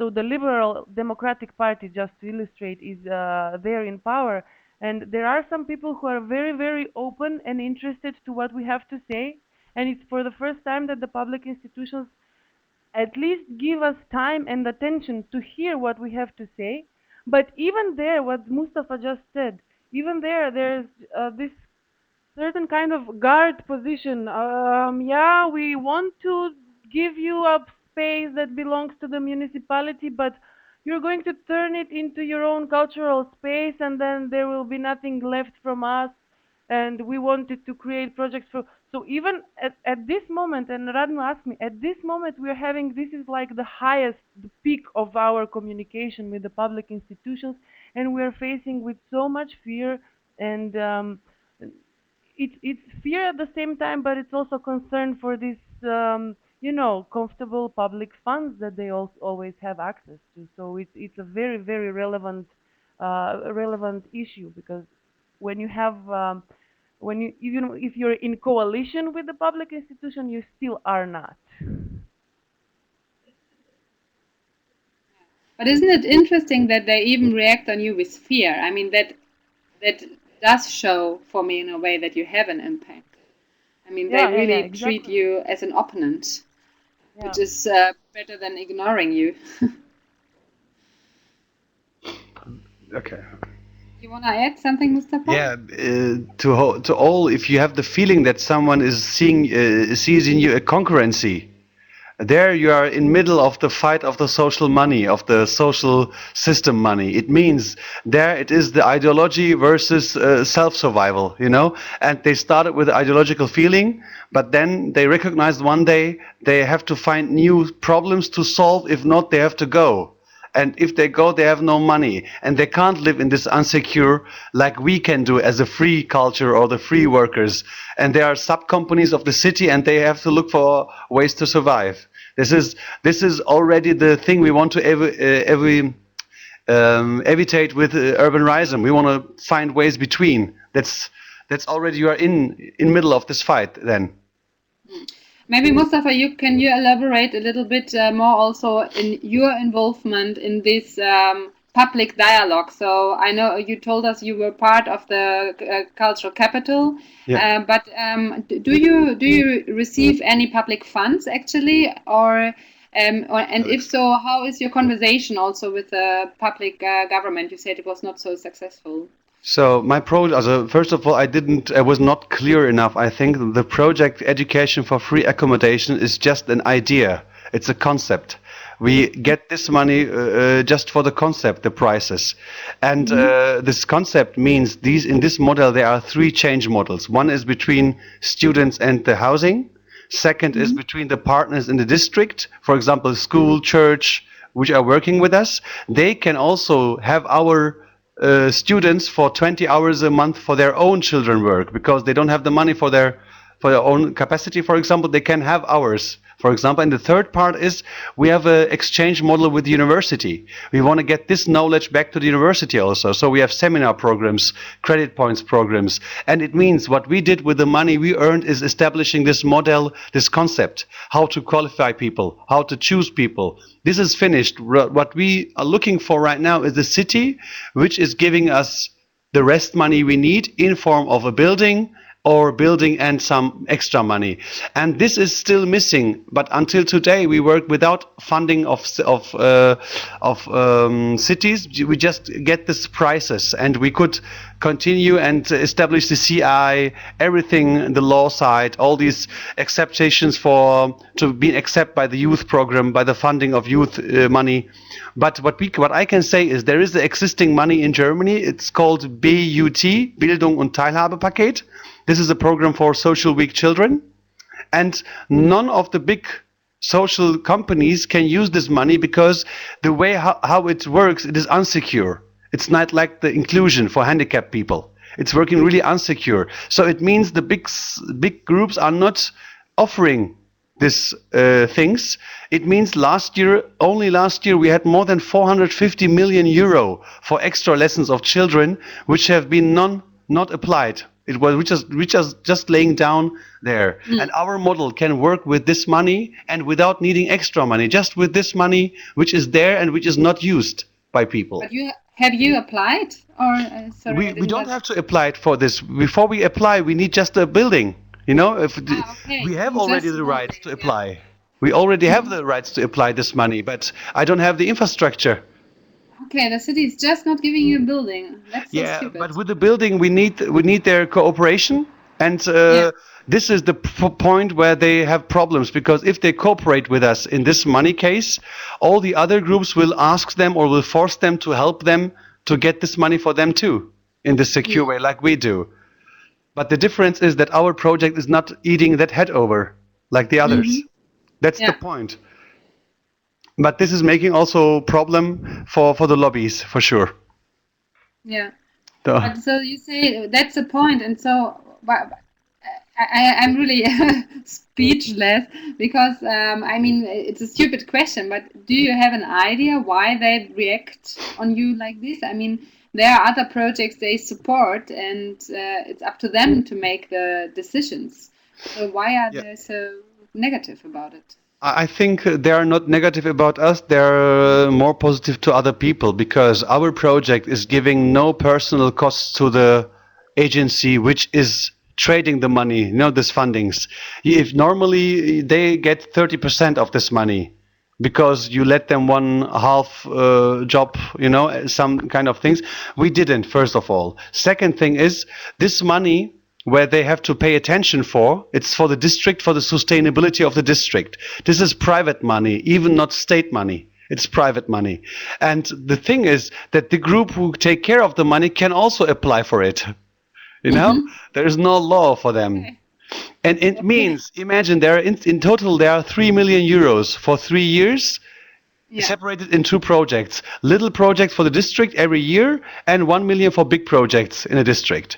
So the Liberal Democratic Party, just to illustrate, is there in power, and there are some people who are very, very open and interested to what we have to say, and it's for the first time that the public institutions at least give us time and attention to hear what we have to say. But even there, what Mustafa just said, even there's this certain kind of guard position. Yeah, we want to give you a space that belongs to the municipality, but you're going to turn it into your own cultural space, and then there will be nothing left from us. And we wanted to create projects for. So even at this moment, and Radmo asked me, at this moment we're having, this is like the highest, the peak of our communication with the public institutions, and we're facing with so much fear and it's fear at the same time, but it's also concern for this, comfortable public funds that they also always have access to. So it's a very, very relevant issue, because when you have when you, even if you're in coalition with the public institution, you still are not. But isn't it interesting that they even react on you with fear? I mean, that does show for me in a way that you have an impact. I mean, they Yeah, really treat exactly. you as an opponent, Yeah. which is better than ignoring you. Okay. You want to add something, Mustafa? Yeah, to all, if you have the feeling that someone is sees in you a concurrency, there you are in middle of the fight of the social money, of the social system money. It means there it is the ideology versus self-survival, you know. And they started with ideological feeling, but then they recognized one day they have to find new problems to solve. If not, they have to go. And if they go, they have no money, and they can't live in this unsecure like we can do as a free culture or the free workers. And there are sub companies of the city, and they have to look for ways to survive. This is already the thing we want to evitate with urban rising. We want to find ways between. That's already you are in middle of this fight then. Maybe Mustafa, you elaborate a little bit more also in your involvement in this public dialogue. So I know you told us you were part of the cultural capital, Yeah. but do you receive any public funds actually, and if so, how is your conversation also with the public government? You said it was not so successful. So my first of all, I was not clear enough. I think the project Education for Free Accommodation is just an idea. It's a concept. We get this money just for the concept, the prices. And this concept means in this model, there are three change models. One is between students and the housing. Second is between the partners in the district, for example, school, church, which are working with us. They can also have our students for 20 hours a month for their own children work, because they don't have the money for their own capacity, for example. They can have hours, for example. And the third part is we have an exchange model with the university. We want to get this knowledge back to the university also. So we have seminar programs, credit points programs. And it means what we did with the money we earned is establishing this model, this concept, how to qualify people, how to choose people. This is finished. What we are looking for right now is the city which is giving us the rest money we need in form of a building and some extra money. And this is still missing. But until today, we work without funding of cities. We just get these prices, and we could continue and establish the CI, everything, the law side, all these acceptations to be accepted by the youth program, by the funding of youth money. But what I can say is there is the existing money in Germany. It's called BUT, Bildung und Teilhabepaket. This is a program for social weak children, and none of the big social companies can use this money because the way how it works, it is unsecure. It's not like the inclusion for handicapped people. It's working really unsecure. So it means the big groups are not offering these things. It means only last year, we had more than 450 million euro for extra lessons of children, which have been not applied. It was just laying down there. And our model can work with this money and without needing extra money, just with this money which is there and which is not used by people. But have you applied? Or sorry, I We didn't don't get- have to apply it for this. Before we apply, we need just a building. You know, okay. we have You already just the want rights it, to yeah. apply. We already have the rights to apply this money, but I don't have the infrastructure. Okay, the city is just not giving you a building. That's so Yeah, stupid. but with the building, we need their cooperation, and this is the point where they have problems, because if they cooperate with us in this money case, all the other groups will ask them or will force them to help them to get this money for them too, in the secure way, like we do. But the difference is that our project is not eating that head over like the others. That's the point. But this is making also problem for the lobbies, for sure. Yeah. So- But so you say that's the point, and so I'm really speechless because I mean it's a stupid question, but do you have an idea why they react on you like this? I mean, there are other projects they support, and it's up to them to make the decisions. So why are they so negative about it? I think they are not negative about us. They're more positive to other people, because our project is giving no personal costs to the agency which is trading the money, you know, these fundings. If normally they get 30% of this money because you let them one half job, you know, some kind of things. We didn't, first of all. Second thing is, this money where they have to pay attention for, it's for the district, for the sustainability of the district. This is private money, even not state money. It's private money. And the thing is that the group who take care of the money can also apply for it. You know, there is no law for them. Okay. And it means, imagine there are in total there are 3 million euros for 3 years, separated in 2 projects. Little projects for the district every year, and 1 million for big projects in a district.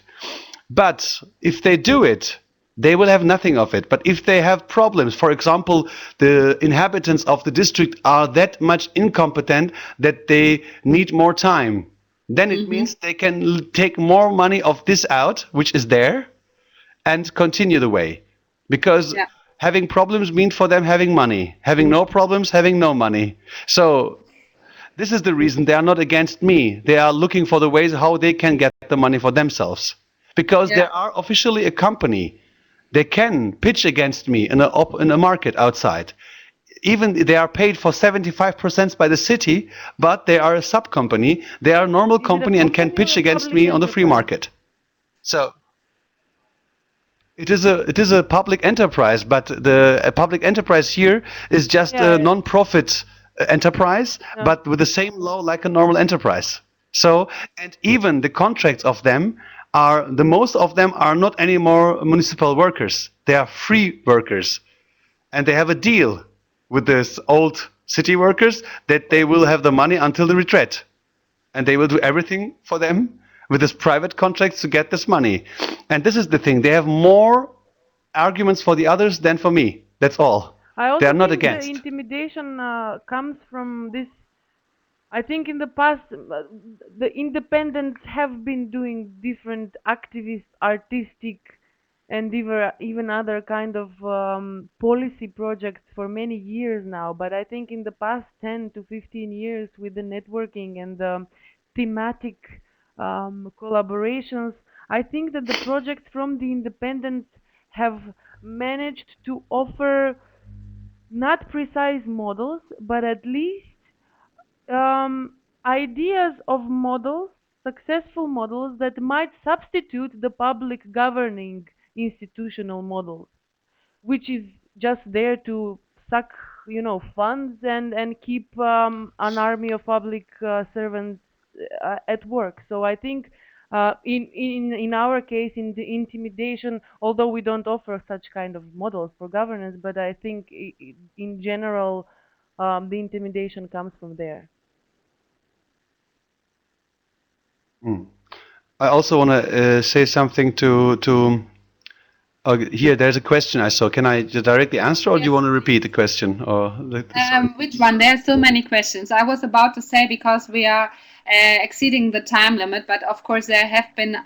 But if they do it, they will have nothing of it. But if they have problems, for example, the inhabitants of the district are that much incompetent that they need more time, then it means they can take more money of this out, which is there, and continue the way. Because having problems means for them having money. Having no problems, having no money. So this is the reason they are not against me. They are looking for the ways how they can get the money for themselves. Because they are officially a company. They can pitch against me in a market outside. Even they are paid for 75% by the city, but they are a sub company. They are a normal company and can pitch against me on the free market. So it is a public enterprise, but a public enterprise here is just a non-profit enterprise, but with the same law like a normal enterprise. So, and even the contracts of them are, the most of them are not anymore municipal workers. They are free workers. And they have a deal with this old city workers that they will have the money until the retreat. And they will do everything for them with this private contracts to get this money. And this is the thing. They have more arguments for the others than for me. That's all. I also They are not think against. the intimidation comes from this. I think in the past, the independents have been doing different activist, artistic, and even other kind of policy projects for many years now. But I think in the past 10 to 15 years, with the networking and the thematic collaborations, I think that the projects from the independents have managed to offer not precise models, but at least ideas of models, successful models that might substitute the public governing institutional models, which is just there to suck, funds and keep an army of public servants at work. So I think in our case, in the intimidation, although we don't offer such kind of models for governance, but I think in general, the intimidation comes from there. I also want to say something to here, there's a question I saw. Can I directly answer, or do you want to repeat the question? Or Which one? There are so many questions. I was about to say, because we are exceeding the time limit, but of course there have been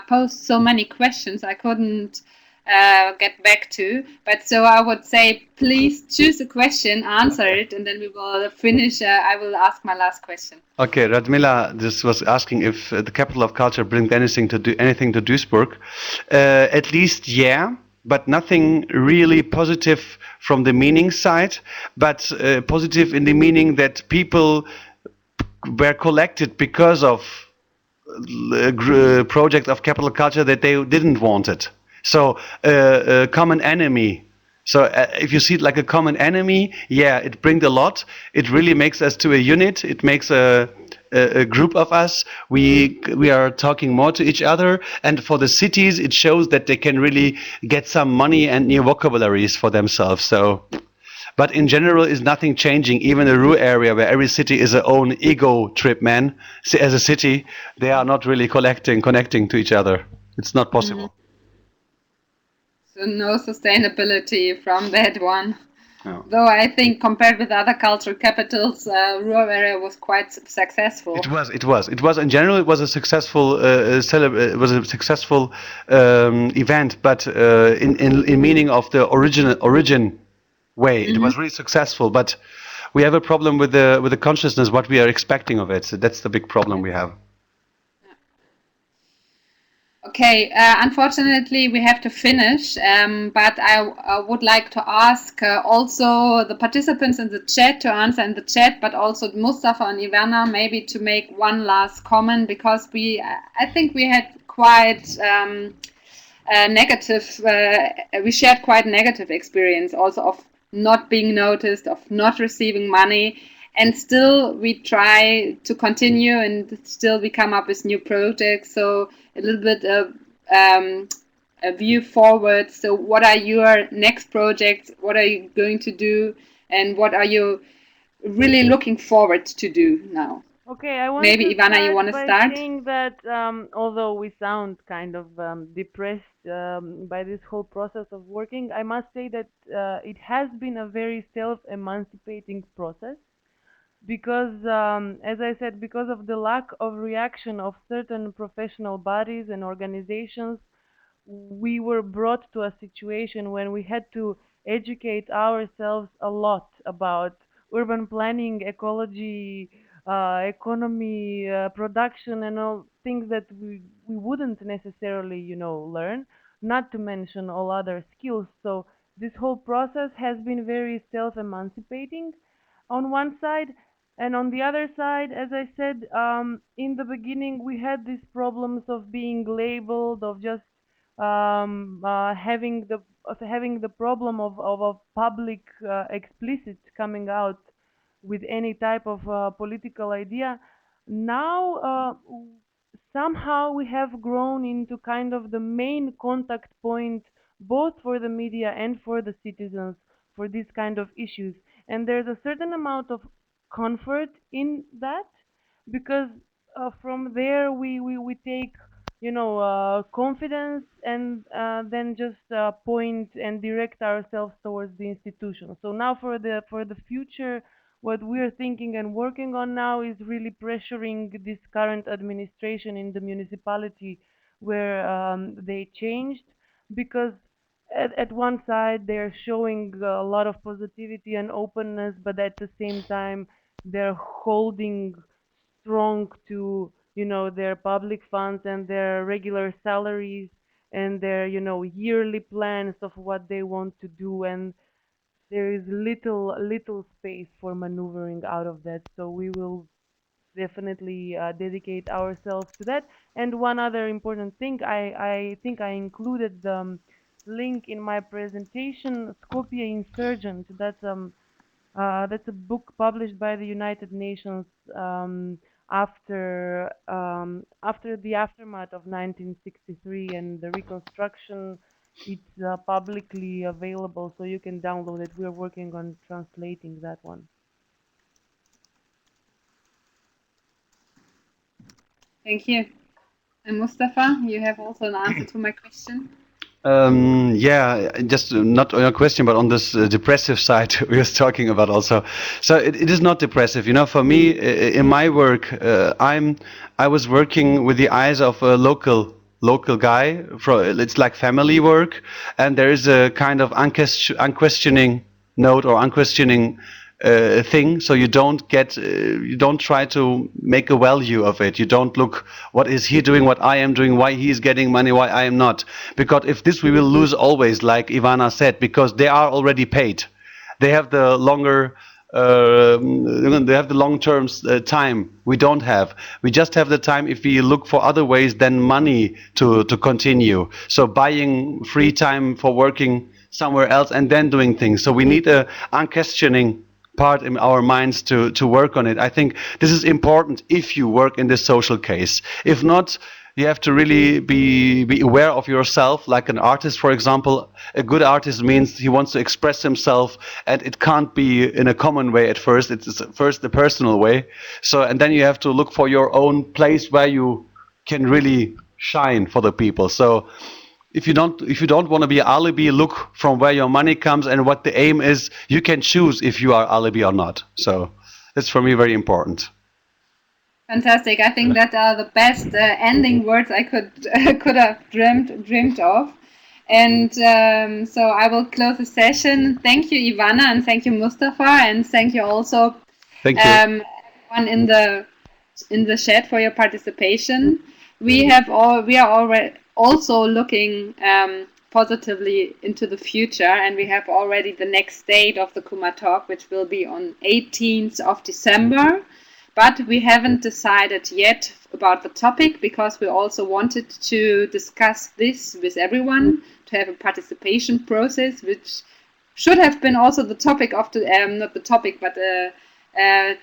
posed so many questions I couldn't get back to. But so I would say, please choose a question, answer it, and then we will finish. I will ask my last question. Okay, Radmila just was asking if the capital of culture brings anything to Duisburg. At least, yeah, but nothing really positive from the meaning side, but positive in the meaning that people were collected because of project of capital culture that they didn't want it. So a common enemy. So if you see it like a common enemy, yeah, it brings a lot. It really makes us to a unit. It makes a group of us. We are talking more to each other. And for the cities, it shows that they can really get some money and new vocabularies for themselves. So. But in general, is nothing changing. Even a rural area where every city is their own ego trip, man. As a city, they are not really connecting to each other. It's not possible. So no sustainability from that one. No. Though I think compared with other cultural capitals, rural area was quite successful. It was. In general, it was a successful event. But in meaning of the origin way, it was really successful. But we have a problem with the consciousness, what we are expecting of it. So that's the big problem we have. Okay, unfortunately, we have to finish, but I would like to ask also the participants in the chat to answer in the chat, but also Mustafa and Ivana maybe to make one last comment, because I think we had quite negative, we shared quite negative experience also of not being noticed, of not receiving money, and still we try to continue and still we come up with new projects. So a little bit of a view forward. So what are your next projects? What are you going to do? And what are you really looking forward to do now? Okay, I want Maybe to Ivana, you want to by start? saying that although we sound kind of depressed by this whole process of working, I must say that it has been a very self-emancipating process because, as I said, because of the lack of reaction of certain professional bodies and organizations, we were brought to a situation when we had to educate ourselves a lot about urban planning, ecology, economy, production, and all things that we wouldn't necessarily, learn, not to mention all other skills. So this whole process has been very self-emancipating on one side. And on the other side, as I said, in the beginning, we had these problems of being labeled, of just having the problem of a public explicit coming out with any type of political idea. Now somehow we have grown into kind of the main contact point both for the media and for the citizens for these kind of issues. And there's a certain amount of comfort in that because from there we take confidence and then just point and direct ourselves towards the institution. So now for the future, what we're thinking and working on now is really pressuring this current administration in the municipality where they changed because at one side they're showing a lot of positivity and openness, but at the same time they're holding strong to their public funds and their regular salaries and their yearly plans of what they want to do, and there is little space for maneuvering out of that. So we will definitely dedicate ourselves to that. And one other important thing, I think I included the link in my presentation, Skopje Insurgent. That's a book published by the United Nations after the aftermath of 1963 and the reconstruction. It's publicly available, so you can download it. We're working on translating that one. Thank you. And Mustafa, you have also an answer to my question. Yeah, just not on your question, but on this depressive side we was talking about also. So it is not depressive, you know. For me, in my work, I was working with the eyes of a local guy. It's like family work, and there is a kind of unquestioning note or unquestioning thing. So you don't try to make a value of it. You don't look what is he doing, what I am doing, why he is getting money, why I am not. Because if this we will lose always, like Ivana said, because they are already paid. They have the longer. They have the long-term time we don't have. We just have the time if we look for other ways than money to continue. So buying free time for working somewhere else and then doing things. So we need a unquestioning part in our minds to work on it. I think this is important if you work in this social case. If not, you have to really be aware of yourself. Like an artist, for example, a good artist means he wants to express himself, and it can't be in a common way at first. It's first the personal way. So, and then you have to look for your own place where you can really shine for the people. So if you don't want to be alibi, look from where your money comes and what the aim is. You can choose if you are alibi or not. So it's for me very important. Fantastic. I think that are the best ending words I could have dreamed of. And so I will close the session. Thank you, Ivana, and thank you, Mustafa, and thank you also Thank you. everyone in the chat for your participation. We are already also looking positively into the future, and we have already the next date of the KumaTalk, which will be on 18th of December. But we haven't decided yet about the topic because we also wanted to discuss this with everyone, to have a participation process, which should have been also the topic of the not the topic, but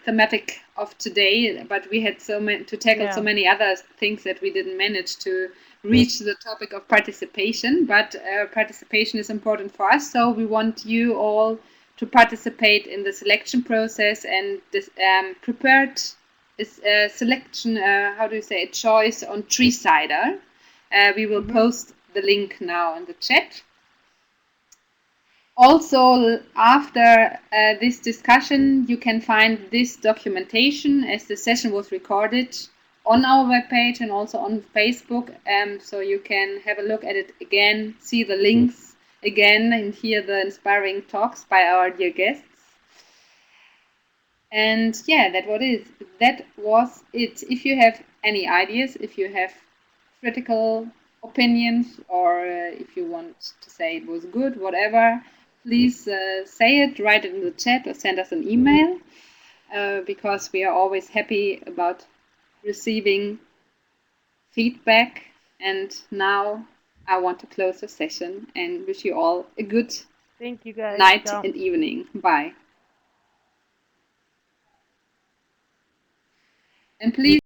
thematic of today. But we had so many to tackle so many other things that we didn't manage to reach the topic of participation. But participation is important for us, so we want you all to participate in the selection process and this prepared is a selection, how do you say, a choice on Treesider. We will post the link now in the chat. Also, after this discussion, you can find this documentation as the session was recorded on our webpage and also on Facebook. So you can have a look at it again, see the links again, and hear the inspiring talks by our dear guests. And yeah, that was it. If you have any ideas, if you have critical opinions, or if you want to say it was good, whatever, please say it, write it in the chat, or send us an email, because we are always happy about receiving feedback. And now I want to close the session and wish you all a good Thank you, guys. night Ciao. and evening. Bye. And please